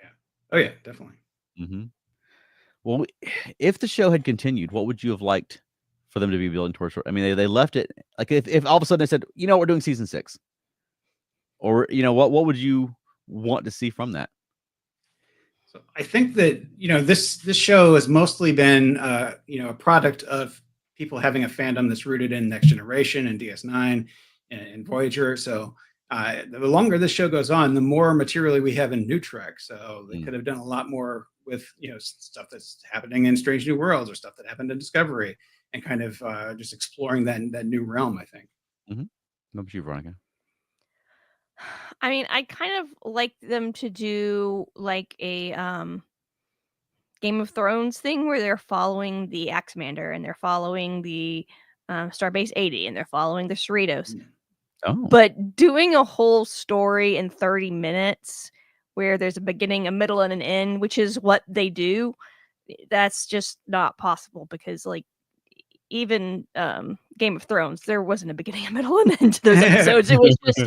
S3: Oh yeah, definitely.
S1: Mm-hmm. Well, if the show had continued, what would you have liked for them to be building towards? They left it, like, if all of a sudden they said, we're doing season 6, or what would you want to see from that?
S3: So I think that this show has mostly been a product of people having a fandom that's rooted in Next Generation and DS9 and Voyager. So the longer this show goes on, the more materially we have in New Trek. So they could have done a lot more with stuff that's happening in Strange New Worlds or stuff that happened in Discovery, and kind of just exploring that new realm, I think.
S1: Mm-hmm. What about you, Veronica?
S2: I kind of like them to do like a Game of Thrones thing where they're following the Axemander and they're following the Starbase 80 and they're following the Cerritos.
S1: Oh.
S2: But doing a whole story in 30 minutes where there's a beginning, a middle, and an end, which is what they do, that's just not possible, because like even Game of Thrones, there wasn't a beginning, a middle, and end to those episodes. It was just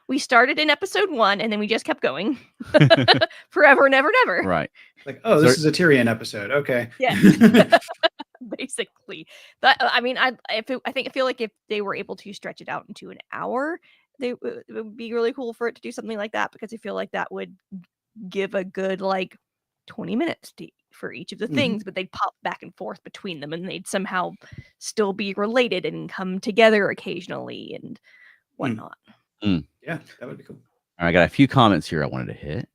S2: we started in episode 1 and then we just kept going forever and ever and ever.
S1: Right.
S3: Like, this is a Tyrion episode. Okay.
S2: Yeah. Basically. That I feel like if they were able to stretch it out into an hour, it would be really cool for it to do something like that, because I feel like that would give a good like 20 minutes for each of the things, but they'd pop back and forth between them, and they'd somehow still be related and come together occasionally and whatnot.
S3: Yeah, that would be cool.
S1: All right, I got a few comments here I wanted to hit.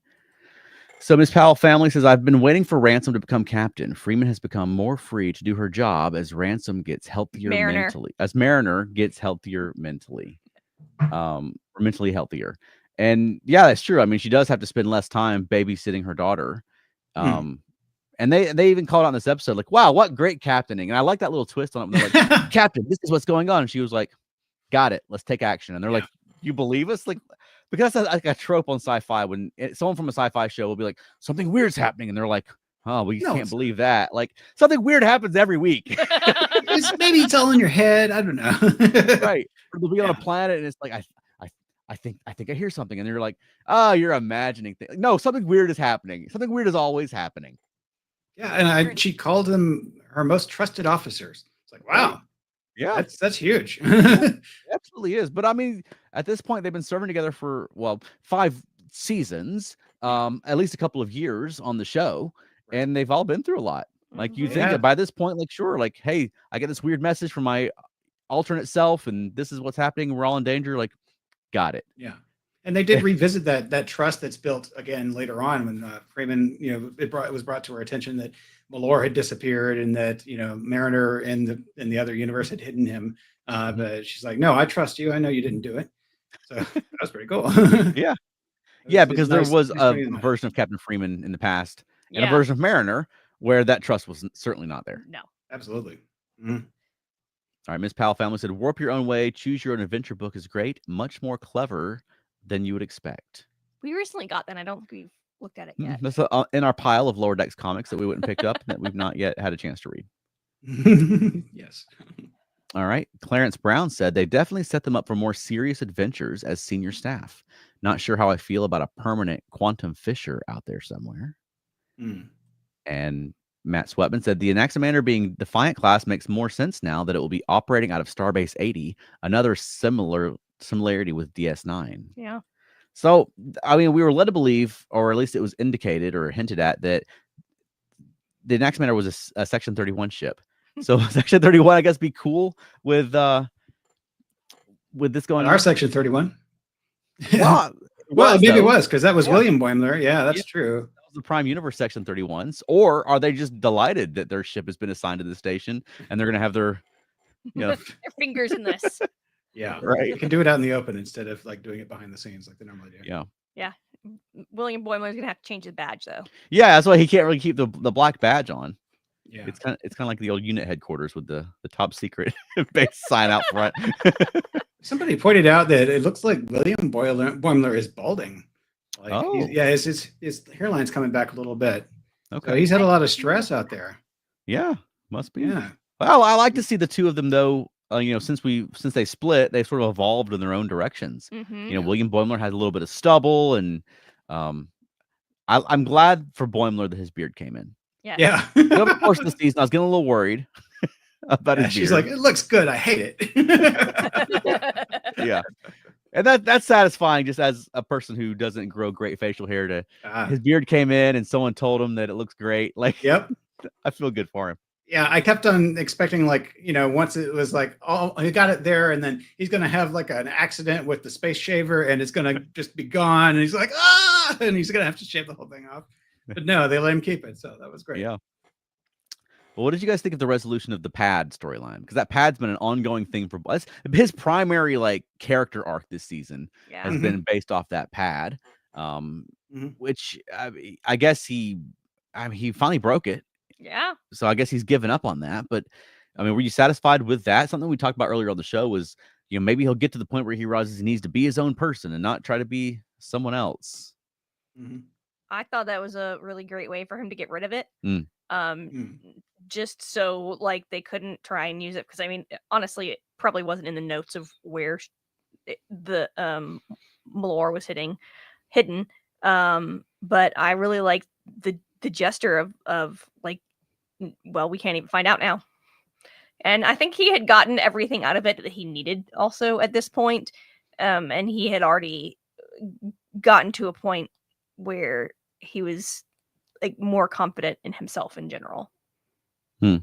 S1: So Ms. Powell Family says, I've been waiting for Ransom to become captain. Freeman has become more free to do her job as Ransom gets healthier mentally. As Mariner gets healthier mentally. Or mentally healthier. And yeah, that's true. She does have to spend less time babysitting her daughter. And they even called on this episode, like, wow, what great captaining. And I like that little twist on it. When they're like, Captain, this is what's going on. And she was like, got it. Let's take action. And they're like, you believe us? Like, because that's like a trope on sci-fi, when someone from a sci-fi show will be like, something weird's happening. And they're like, oh, we can't believe that. Like, something weird happens every week.
S3: Maybe it's all in your head. I don't know.
S1: Right. Or they'll be on a planet and it's like, I think I hear something. And they're like, oh, you're imagining things. No, something weird is happening. Something weird is always happening.
S3: Yeah. And she called them her most trusted officers. It's like, wow.
S1: Yeah,
S3: that's huge.
S1: It absolutely is. But at this point, they've been serving together for 5 seasons, at least a couple of years on the show, and they've all been through a lot. Like, you think that by this point, like, sure, like, hey, I get this weird message from my alternate self, and this is what's happening. We're all in danger. Like, got it.
S3: Yeah. And they did revisit that trust that's built again later on when Freeman, it was brought to her attention that Malor had disappeared and that Mariner in the other universe had hidden him. But she's like, no, I trust you. I know you didn't do it. So that was pretty cool.
S1: Yeah, because there was a version of Captain Freeman in the past and a version of Mariner where that trust was certainly not there.
S2: No,
S3: absolutely.
S1: All right, Ms. Powell Family said, warp your own way, choose your own adventure book is great, much more clever than you would expect.
S2: We recently got that. I don't think we've looked at it yet.
S1: That's in our pile of Lower Decks comics that we wouldn't pick up that we've not yet had a chance to read.
S3: Yes.
S1: All right. Clarence Brown said they definitely set them up for more serious adventures as senior staff. Not sure how I feel about a permanent Quantum Fisher out there somewhere. And Matt Swetman said the Anaximander being Defiant class makes more sense now that it will be operating out of Starbase 80. Another similarity with DS9.
S2: Yeah.
S1: So, I mean, we were led to believe, or at least it was indicated or hinted at, that the Anaximander was a Section 31 ship. So Section 31, I guess, be cool with this going
S3: on. Our
S1: on.
S3: Section 31.
S1: Well,
S3: maybe it was because that was William Boimler. Yeah, that's true.
S1: That was the Prime Universe Section 31s. Or are they just delighted that their ship has been assigned to the station and they're going to have their,
S2: their fingers in this?
S3: Yeah,
S1: right.
S3: You can do it out in the open instead of like doing it behind the scenes like they normally do.
S2: Yeah. William Boimler's gonna have to change his badge though.
S1: Yeah, that's why he can't really keep the black badge on.
S3: Yeah,
S1: it's kind of like the old unit headquarters with the top secret base sign out front.
S3: Somebody pointed out that it looks like William Boimler is balding. Like, his hairline's coming back a little bit. Okay, so he's had a lot of stress out there.
S1: Yeah, must be.
S3: Yeah.
S1: Well, I like to see the two of them though. Since they split, they sort of evolved in their own directions. William Boimler had a little bit of stubble, and I'm glad for Boimler that his beard came in.
S2: Yeah.
S1: Over the course of the season, I was getting a little worried about his beard.
S3: She's like, it looks good. I hate
S1: it. Yeah. And that's satisfying just as a person who doesn't grow great facial hair his beard came in and someone told him that it looks great. Like,
S3: yep.
S1: I feel good for him.
S3: Yeah, I kept on expecting, like, once it was like, oh, he got it there, and then he's going to have like an accident with the space shaver, and it's going to just be gone, and he's like, and he's going to have to shave the whole thing off. But no, they let him keep it, so that was great.
S1: Yeah. Well, what did you guys think of the resolution of the Pad storyline? Because that Pad's been an ongoing thing for his primary character arc this season has been based off that Pad, which I guess he finally broke it.
S2: Yeah.
S1: So I guess he's given up on that. But I mean, were you satisfied with that? Something we talked about earlier on the show was, maybe he'll get to the point where he realizes he needs to be his own person and not try to be someone else.
S2: I thought that was a really great way for him to get rid of it. Just so they couldn't try and use it. Because I mean, honestly, it probably wasn't in the notes of where the Malor was hidden. But I really like the gesture of well, we can't even find out now. And I think he had gotten everything out of it that he needed also at this point. And he had gotten to a point where he was more confident in himself in general.
S3: Yeah,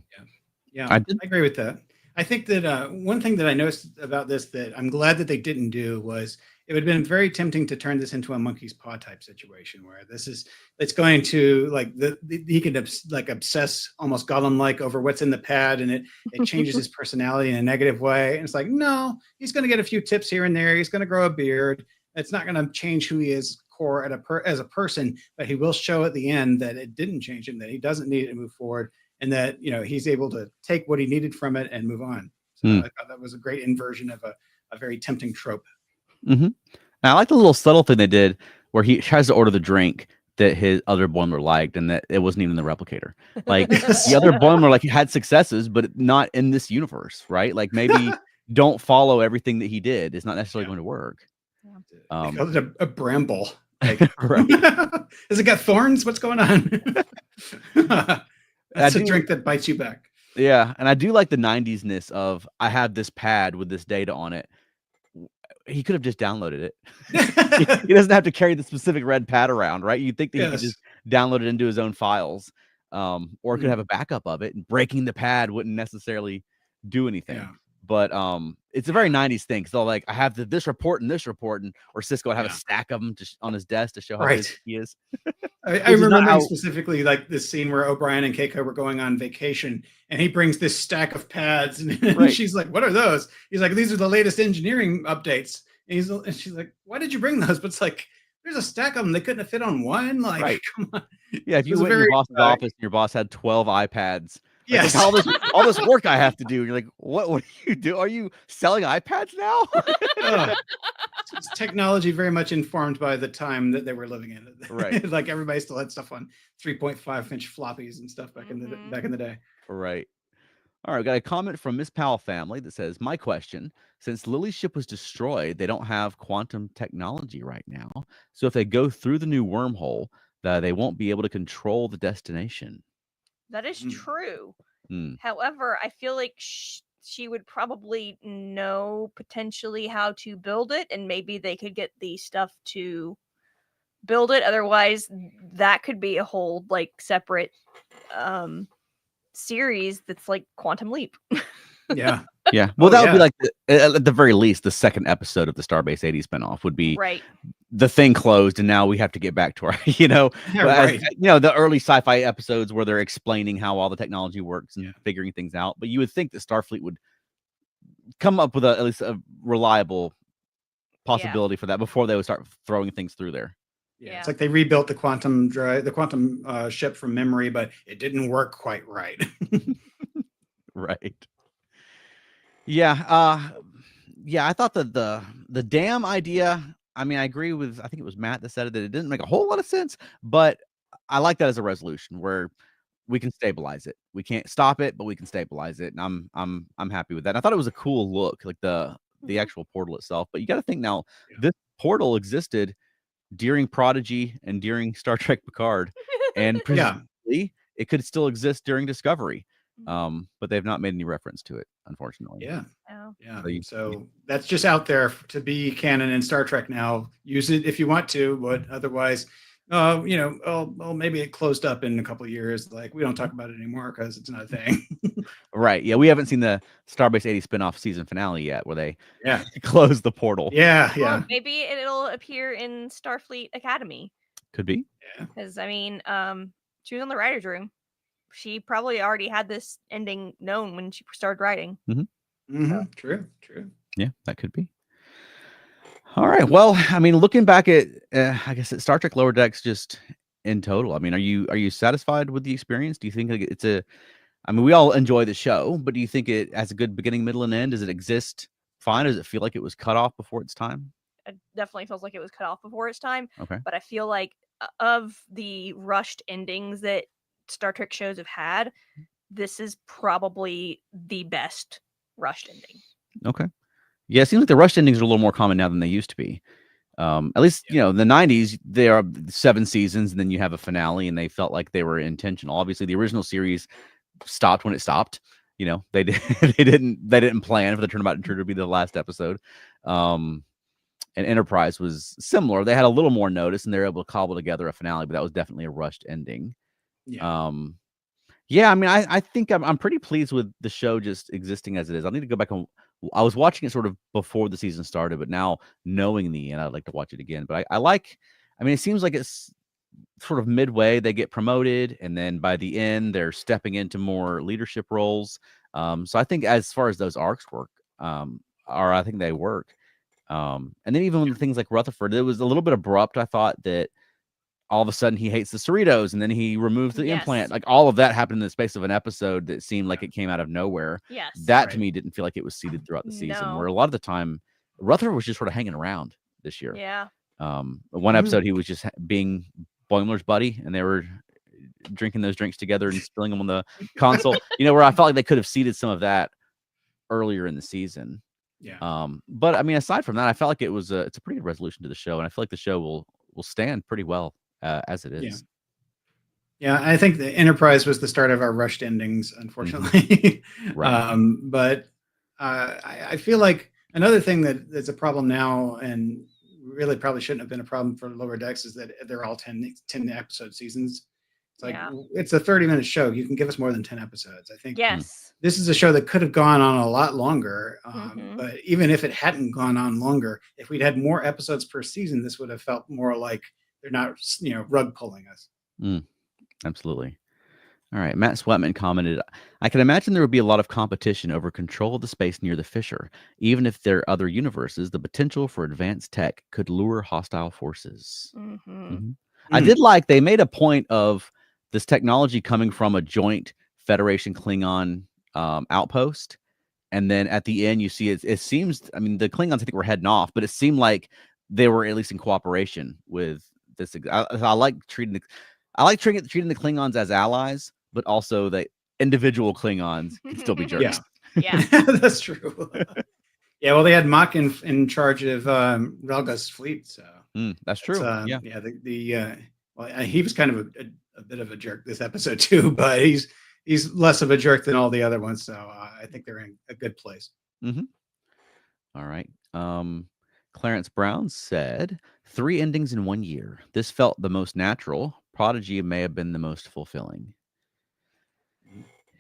S3: I agree with that. I think that one thing that I noticed about this that I'm glad that they didn't do was it would have been very tempting to turn this into a monkey's paw type situation where it's going to he could obsess almost Gollum-like over what's in the Pad, and it changes his personality in a negative way. And it's like, no, he's going to get a few tips here and there. He's going to grow a beard. It's not going to change who he is core as a person, but he will show at the end that it didn't change him, that he doesn't need it to move forward, and that he's able to take what he needed from it and move on. So I thought that was a great inversion of a very tempting trope.
S1: And I like the little subtle thing they did where he tries to order the drink that his other Boimler liked, and that it wasn't even the replicator. The other Boimler had successes, but not in this universe, right? Maybe don't follow everything that he did. It's not necessarily going to work.
S3: They called it a bramble. Has it got thorns? What's going on? That's a drink that bites you back.
S1: Yeah, and I do like the 90s-ness of I have this Pad with this data on it. He could have just downloaded it. He doesn't have to carry the specific red Pad around, right? You'd think that he could just download it into his own files, or could have a backup of it, and breaking the Pad wouldn't necessarily do anything. Yeah. But it's a very 90s thing. So I have this report and this report, or Cisco would have a stack of them on his desk to show how busy he is.
S3: I remember specifically this scene where O'Brien and Keiko were going on vacation, and he brings this stack of pads, and she's like, "What are those?" He's like, "These are the latest engineering updates." And she's like, "Why did you bring those?" But it's there's a stack of them. They couldn't have fit on one. Come on.
S1: Yeah, if you went to your boss's office and your boss had 12 iPads. Yes. All this work I have to do. And you're like, what do you do? Are you selling iPads now?
S3: it's technology very much informed by the time that they were living in.
S1: Right.
S3: Like everybody still had stuff on 3.5-inch floppies and stuff back in the day.
S1: Right. All right, got a comment from Miss Powell family that says, "My question: since Lily's ship was destroyed, they don't have quantum technology right now. So if they go through the new wormhole, they won't be able to control the destination."
S2: That is true.
S1: Mm.
S2: However, I feel like she would probably know potentially how to build it, and maybe they could get the stuff to build it. Otherwise, that could be a whole like separate series that's like Quantum Leap.
S3: Yeah.
S1: Yeah. Well, that would be like at the very least the second episode of the Starbase 80 spinoff would be
S2: right.
S1: The thing closed, and now we have to get back to our,
S3: Right.
S1: the early sci-fi episodes where they're explaining how all the technology works and figuring things out. But you would think that Starfleet would come up with at least a reliable possibility for that before they would start throwing things through there.
S3: Yeah, it's like they rebuilt the quantum ship from memory, but it didn't work quite right.
S1: Right. Yeah. I thought that the dam idea, I mean, I agree with, I think it was Matt that said it, that it didn't make a whole lot of sense, but I like that as a resolution where we can stabilize it. We can't stop it, but we can stabilize it. And I'm happy with that. And I thought it was a cool look, like the actual portal itself. But you got to think now, this portal existed during Prodigy and during Star Trek Picard, and presumably it could still exist during Discovery. But they've not made any reference to it, unfortunately.
S3: Yeah.
S2: Oh.
S3: So that's just out there to be canon in Star Trek now. Use it if you want to, but otherwise, maybe it closed up in a couple of years. Like we don't talk about it anymore because it's not a thing.
S1: Right. Yeah, we haven't seen the Starbase 80 spinoff season finale yet, where they close the portal.
S3: Yeah.
S2: Well, maybe it'll appear in Starfleet Academy.
S1: Could be.
S2: Yeah. Because I mean, she was in the writer's room. She probably already had this ending known when she started writing.
S3: True.
S1: Yeah, that could be. All right. Well, I mean, looking back at, I guess at Star Trek Lower Decks, just in total, I mean, are you satisfied with the experience? Do you think it's I mean, we all enjoy the show, but do you think it has a good beginning, middle, and end? Does it exist fine? Does it feel like it was cut off before its time?
S2: It definitely feels like it was cut off before its time.
S1: Okay.
S2: But I feel like of the rushed endings that Star Trek shows have had, this is probably the best rushed ending.
S1: Okay. Yeah, it seems like the rushed endings are a little more common now than they used to be. At least, in the 90s, there are 7 seasons, and then you have a finale, and they felt like they were intentional. Obviously, the original series stopped when it stopped. They didn't plan for the turnabout intruder to be the last episode. And Enterprise was similar. They had a little more notice, and they were able to cobble together a finale, but that was definitely a rushed ending. I mean, I think I'm pretty pleased with the show just existing as it is. I need to go back and I was watching it sort of before the season started, but now knowing the end, I'd like to watch it again. But I mean, it seems like it's sort of midway they get promoted, and then by the end they're stepping into more leadership roles. So I think as far as those arcs work, I think they work. And then even with things like Rutherford, it was a little bit abrupt. I thought that all of a sudden he hates the Cerritos, and then he removes the implant. Like all of that happened in the space of an episode that seemed like it came out of nowhere.
S2: Yes.
S1: That to me didn't feel like it was seeded throughout the season, where a lot of the time Rutherford was just sort of hanging around this year.
S2: Yeah.
S1: One episode he was just being Boimler's buddy, and they were drinking those drinks together and spilling them on the console. Where I felt like they could have seeded some of that earlier in the season.
S3: Yeah.
S1: But I mean, aside from that, I felt like it's a pretty good resolution to the show, and I feel like the show will stand pretty well as it is.
S3: Yeah, I think the Enterprise was the start of our rushed endings, unfortunately.
S1: Right.
S3: But I feel like another thing that's a problem now, and really probably shouldn't have been a problem for Lower Decks, is that they're all 10 episode seasons. It's like it's a 30-minute show. You can give us more than 10 episodes. I think this is a show that could have gone on a lot longer. But even if it hadn't gone on longer, if we'd had more episodes per season, this would have felt more like they're not, rug pulling us.
S1: Absolutely. All right. Matt Sweatman commented, "I can imagine there would be a lot of competition over control of the space near the fissure. Even if there are other universes, the potential for advanced tech could lure hostile forces." I did like they made a point of this technology coming from a joint Federation Klingon outpost, And then at the end, you see it seems, I mean, the Klingons, I think, were heading off, but it seemed like they were at least in cooperation with this. I like treating the Klingons as allies, but also the individual Klingons can still be jerks.
S2: Yeah.
S3: That's true. Yeah, well, they had Mach in charge of Relga's fleet, so
S1: that's true.
S3: Well, he was kind of a bit of a jerk this episode too, but he's less of a jerk than all the other ones, so I think they're in a good place.
S1: All right. Clarence Brown said 3 endings in 1 year. This felt the most natural. Prodigy may have been the most fulfilling.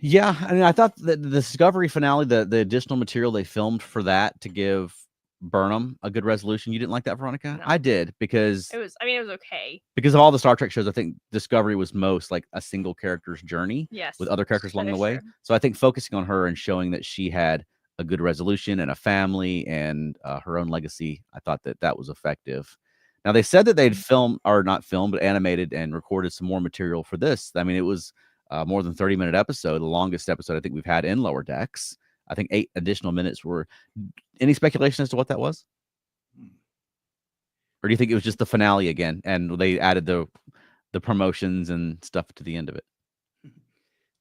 S1: Yeah, I mean, I thought that the Discovery finale, the additional material they filmed for that to give Burnham a good resolution. You didn't like that, Veronica?
S2: No.
S1: I did, because
S2: it was okay.
S1: Because of all the Star Trek shows, I think Discovery was most like a single character's journey with other characters along the way. So I think focusing on her and showing that she had a good resolution and a family and her own legacy, I thought that was effective. Now, they said that they'd but animated and recorded some more material for this. I mean, it was more than 30-minute episode, the longest episode I think we've had in Lower Decks. I think 8 additional minutes were. Any speculation as to what that was? Or do you think it was just the finale again, and they added the promotions and stuff to the end of it?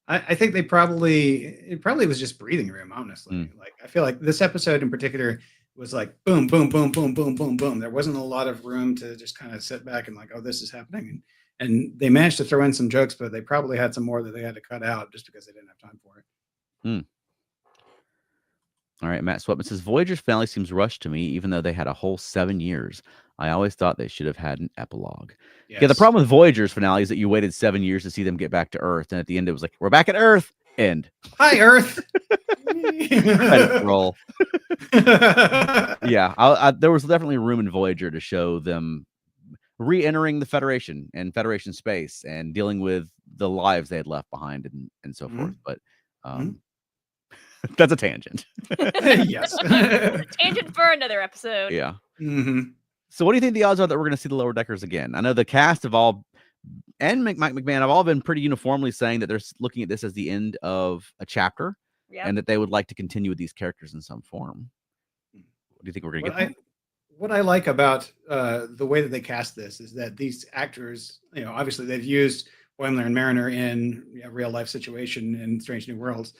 S3: I think it probably was just breathing room, honestly. Like, I feel like this episode in particular was like boom, boom, boom, boom, boom, boom, boom. There wasn't a lot of room to just kind of sit back and like, oh, this is happening. And they managed to throw in some jokes, but they probably had some more that they had to cut out just because they didn't have time for it.
S1: All right, Matt Swetman says, Voyager's finale seems rushed to me, even though they had a whole 7 years. I always thought they should have had an epilogue. Yes. Yeah, the problem with Voyager's finale is that you waited 7 years to see them get back to Earth, and at the end it was like, we're back at Earth. End.
S3: Hi, Earth.
S1: Credit roll. Yeah, there was definitely room in Voyager to show them re-entering the Federation and Federation space and dealing with the lives they had left behind and so forth. But that's a tangent.
S3: Yes.
S2: A tangent for another episode.
S1: Yeah. So what do you think the odds are that we're going to see the Lower Deckers again? I know the cast and Mike McMahon have all been pretty uniformly saying that they're looking at this as the end of a chapter and that they would like to continue with these characters in some form. What do you think we're going to get?
S3: What I like about the way that they cast this is that these actors, obviously they've used Boimler and Mariner in a real life situation in Strange New Worlds,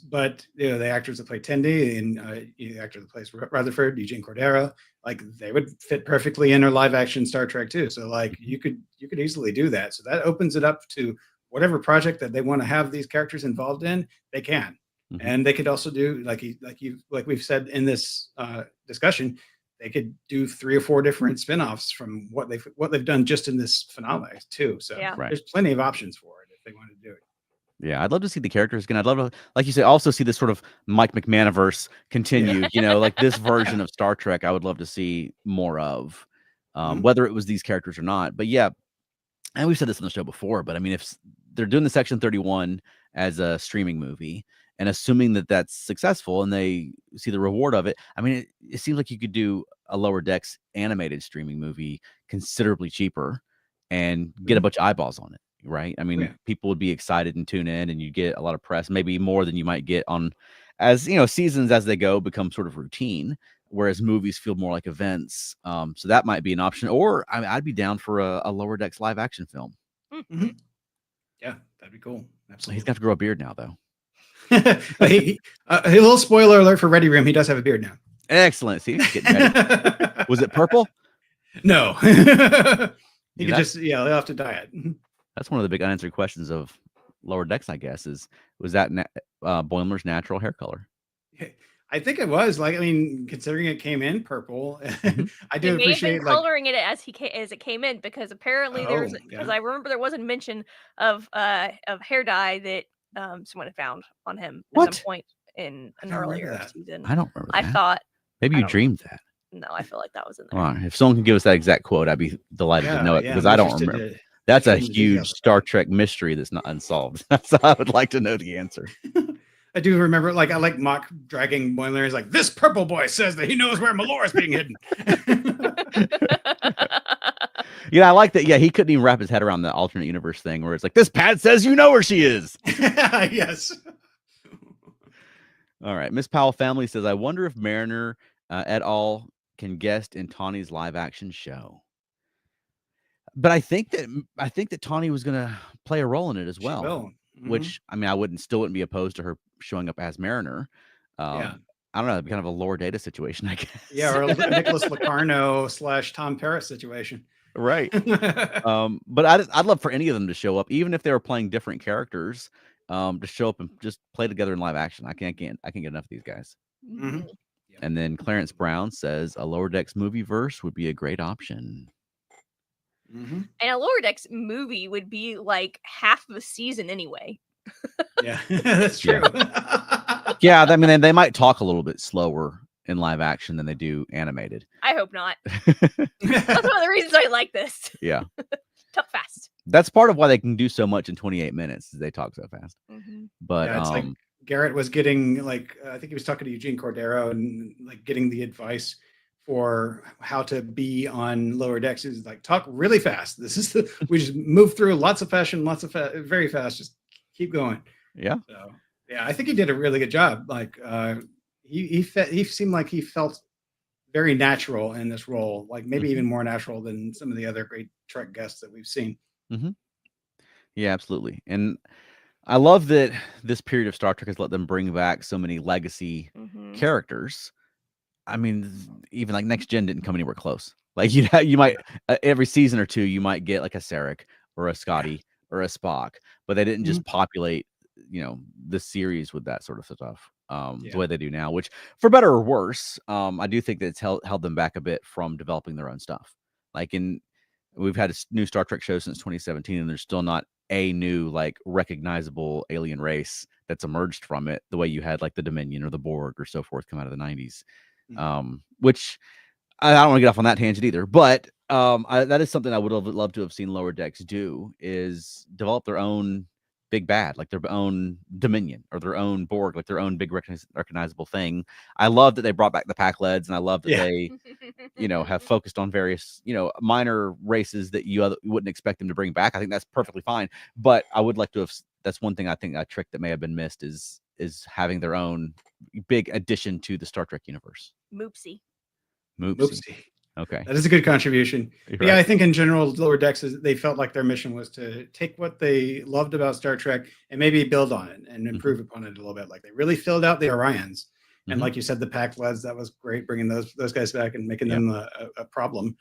S3: but the actors that play Tendi and the actor that plays Rutherford, Eugene Cordero, like they would fit perfectly in a live action Star Trek too. So like you could easily do that. So that opens it up to whatever project that they want to have these characters involved in, they can. And they could also do like we've said in this discussion, they could do 3 or 4 different spinoffs from what they've done just in this finale too. So there's plenty of options for it if they want to do it.
S1: Yeah, I'd love to see the characters again. I'd love to, like you say, also see this sort of Mike McMahoniverse continue. Like this version of Star Trek, I would love to see more of, whether it was these characters or not. But yeah, and we've said this on the show before, but I mean, if they're doing the Section 31 as a streaming movie, and assuming that that's successful and they see the reward of it, I mean, it seems like you could do a Lower Decks animated streaming movie considerably cheaper and get a bunch of eyeballs on it, right? I mean, people would be excited and tune in, and you get a lot of press, maybe more than you might get on, as seasons as they go become sort of routine, whereas movies feel more like events. So that might be an option. Or I mean, I'd be down for a Lower Decks live action film.
S3: Yeah, that'd be cool. Absolutely.
S1: He's got to grow a beard now, though.
S3: A little spoiler alert for Ready Room. He does have a beard now.
S1: Excellent. See, getting ready. Was it purple?
S3: No. He could they'll have to dye it.
S1: That's one of the big unanswered questions of Lower Decks, I guess, was that Boimler's natural hair color?
S3: I think it was. Like, I mean, considering it came in purple, I do appreciate
S2: coloring it as it came in, because apparently because I remember there was a mention of hair dye that someone had found on him at some point in an earlier season.
S1: I don't remember that.
S2: I thought
S1: maybe you dreamed that.
S2: No, I feel like that was in there.
S1: All right. If someone can give us that exact quote, I'd be delighted to know it, because I don't remember. That's a huge Star Trek mystery that's not unsolved. So I would like to know the answer.
S3: I do remember, like, I like Mock dragging Boimler. He's like, this purple boy says that he knows where Malora is being hidden.
S1: I like that. Yeah, he couldn't even wrap his head around the alternate universe thing where it's like, this pad says you know where she is.
S3: Yes.
S1: All right. Miss Powell Family says, I wonder if Mariner et al. Can guest in Tawny's live action show. But I think that Tawny was going to play a role in it as well.
S3: She will. Mm-hmm.
S1: Which, I mean, I still wouldn't be opposed to her showing up as Mariner.
S3: Yeah.
S1: I don't know, kind of a Lore Data situation, I guess.
S3: Yeah, or a Nicholas Locarno / Tom Paris situation.
S1: Right. But I'd love for any of them to show up, even if they were playing different characters, to show up and just play together in live action. I can't get enough of these guys.
S3: Mm-hmm.
S1: And then Clarence Brown says a Lower Decks movie verse would be a great option.
S3: Mm-hmm.
S2: And a Lower Decks movie would be like half of a season anyway.
S3: Yeah, that's true.
S1: Yeah, I mean, they might talk a little bit slower in live action than they do animated.
S2: I hope not. That's one of the reasons I like this.
S1: Yeah.
S2: Talk fast.
S1: That's part of why they can do so much in 28 minutes, is they talk so fast.
S2: Mm-hmm.
S1: But
S3: yeah, it's like Garrett was getting, like, I think he was talking to Eugene Cordero and like getting the advice for how to be on Lower Decks. Is like, talk really fast. This is we just move through lots of fashion, very fast. Just keep going.
S1: Yeah.
S3: So yeah, I think he did a really good job. Like he seemed like he felt very natural in this role, like maybe even more natural than some of the other great Trek guests that we've seen.
S1: Mm-hmm. Yeah, absolutely. And I love that this period of Star Trek has let them bring back so many legacy characters. I mean, even like Next Gen didn't come anywhere close. Like you might every season or two, you might get like a Sarek or a Scotty or a Spock, but they didn't just populate, the series with that sort of stuff the way they do now, which for better or worse, I do think that it's held them back a bit from developing their own stuff. Like we've had a new Star Trek show since 2017, and there's still not a new like recognizable alien race that's emerged from it the way you had like the Dominion or the Borg or so forth come out of the 90s. Which I don't want to get off on that tangent either, but that is something I would have loved to have seen Lower Decks do, is develop their own big bad, like their own Dominion or their own Borg, like their own big recognizable thing. I love that they brought back the Pac-Leds, and I love that they have focused on various minor races that you wouldn't expect them to bring back. I think that's perfectly fine, but I would like to have. That's one thing I think a trick that may have been missed is having their own big addition to the Star Trek universe.
S2: Moopsie.
S1: Okay,
S3: that is a good contribution.
S1: Right.
S3: Yeah, I think in general, Lower Decks they felt like their mission was to take what they loved about Star Trek and maybe build on it and improve upon it a little bit. Like they really filled out the Orions, and like you said, the Pac-Leds, that was great, bringing those guys back and making them a problem.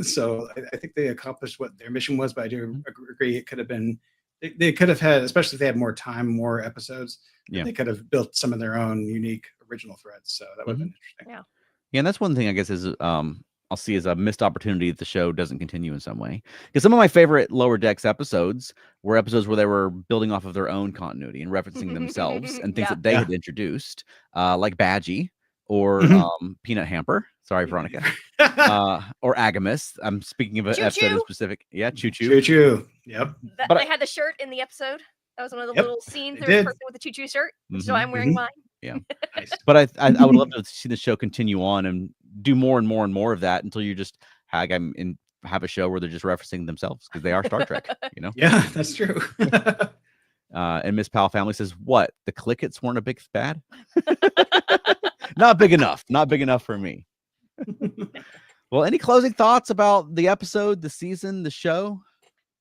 S3: So I think they accomplished what their mission was, but I do agree it could have been. They could have had, especially if they had more time, more episodes. They could have built some of their own unique original threads. So that would have been interesting.
S1: Yeah, and that's one thing I guess is I'll see as a missed opportunity if the show doesn't continue in some way. Because some of my favorite Lower Decks episodes were episodes where they were building off of their own continuity and referencing themselves and things that they had introduced, like Badgie or Peanut Hamper. Sorry, Veronica. Or Agamus. I'm speaking of an episode in specific. Yeah, Choo Choo.
S3: Choo Choo. Yep.
S2: But they had the shirt in the episode. That was one of the little scenes. There was a person with a Choo Choo shirt. So I'm wearing mine.
S1: Yeah. Nice. But I would love to see the show continue on and do more and more and more of that until you just have a show where they're just referencing themselves because they are Star Trek,
S3: Yeah, that's true.
S1: And Miss Powell Family says, what? The Clickets weren't a big bad? Not big enough. Not big enough for me. Well, any closing thoughts about the episode, the season, the show?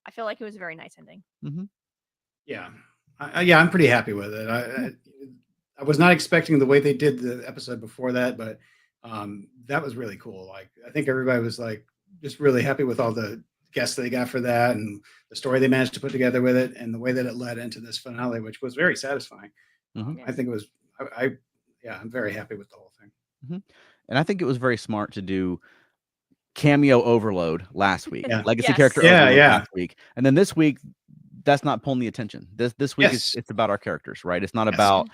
S2: I feel like it was a very nice ending.
S3: Yeah. I'm pretty happy with it. I was not expecting the way they did the episode before that, but that was really cool. Like, I think everybody was like just really happy with all the guests they got for that and the story they managed to put together with it and the way that it led into this finale, which was very satisfying. I think it was, I'm very happy with the whole thing.
S1: And I think it was very smart to do cameo overload last week, legacy
S2: Yes.
S1: character overload last week, and then this week that's not pulling the attention. This week it's about our characters, right? It's not about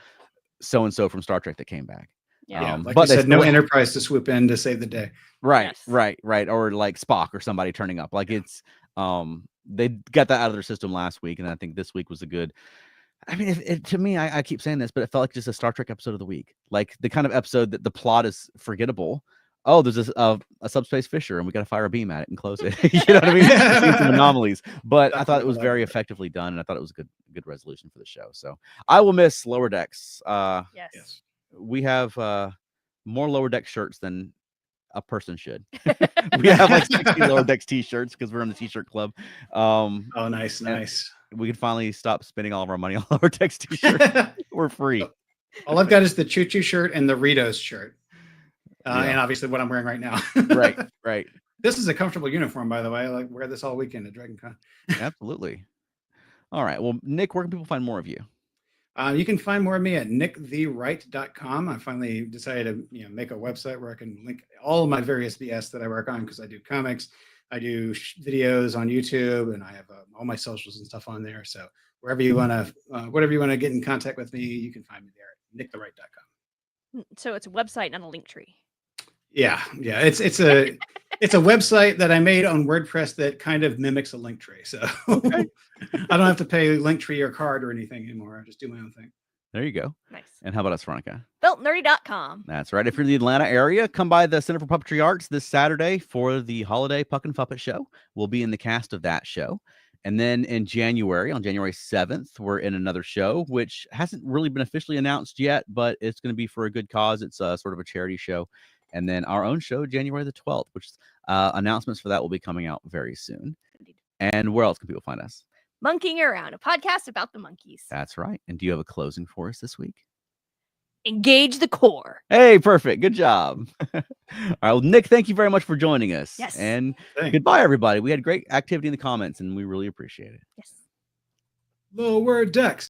S1: so and so from Star Trek that came back.
S3: Like
S1: but
S3: you said, no Enterprise to swoop in to save the day.
S1: Right, or like Spock or somebody turning up. Like it's they got that out of their system last week, and I think this week was a good. I mean, to me, I keep saying this, but it felt like just a Star Trek episode of the week, like the kind of episode that the plot is forgettable, oh, there's a subspace fissure and we got to fire a beam at it and close it. You know what I mean? I've seen some anomalies, but I thought it was very effectively done, and I thought it was a good resolution for the show. So I will miss Lower Decks.
S2: Yes.
S1: We have more Lower Deck shirts than a person should. We have like 60 Lower Decks t-shirts because we're in the t-shirt club.
S3: Oh, nice.
S1: We can finally stop spending all of our money on Lower Decks t-shirts. We're free.
S3: All I've got is the Choo Choo shirt and the Ritos shirt. And obviously what I'm wearing right now.
S1: Right.
S3: This is a comfortable uniform, by the way. I like wear this all weekend at DragonCon.
S1: Absolutely. All right. Well, Nick, where can people find more of you?
S3: You can find more of me at nickthewright.com. I finally decided to make a website where I can link all of my various BS that I work on, because I do comics, I do videos on YouTube, and I have all my socials and stuff on there. So wherever you want to, whatever you want to get in contact with me, you can find me there at nickthewright.com.
S2: So it's a website, not a link tree.
S3: Yeah. It's a website that I made on WordPress that kind of mimics a link tree. So I don't have to pay link tree or card or anything anymore. I just do my own thing.
S1: There you go.
S2: Nice.
S1: And how about us, Veronica?
S2: FeltNerdy.com.
S1: That's right. If you're in the Atlanta area, come by the Center for Puppetry Arts this Saturday for the holiday Puck and Puppet Show. We'll be in the cast of that show. And then in January, on January 7th, we're in another show, which hasn't really been officially announced yet, but it's going to be for a good cause. It's sort of a charity show. And then our own show, January the 12th, which announcements for that will be coming out very soon.
S2: Indeed.
S1: And where else can people find us?
S2: Monkeying Around, a podcast about the monkeys.
S1: That's right. And do you have a closing for us this week?
S2: Engage the core.
S1: Hey, perfect. Good job. All right. Well, Nick, thank you very much for joining us.
S2: Yes.
S1: And goodbye, everybody. We had great activity in the comments, and we really appreciate it.
S2: Yes.
S3: Lower Decks.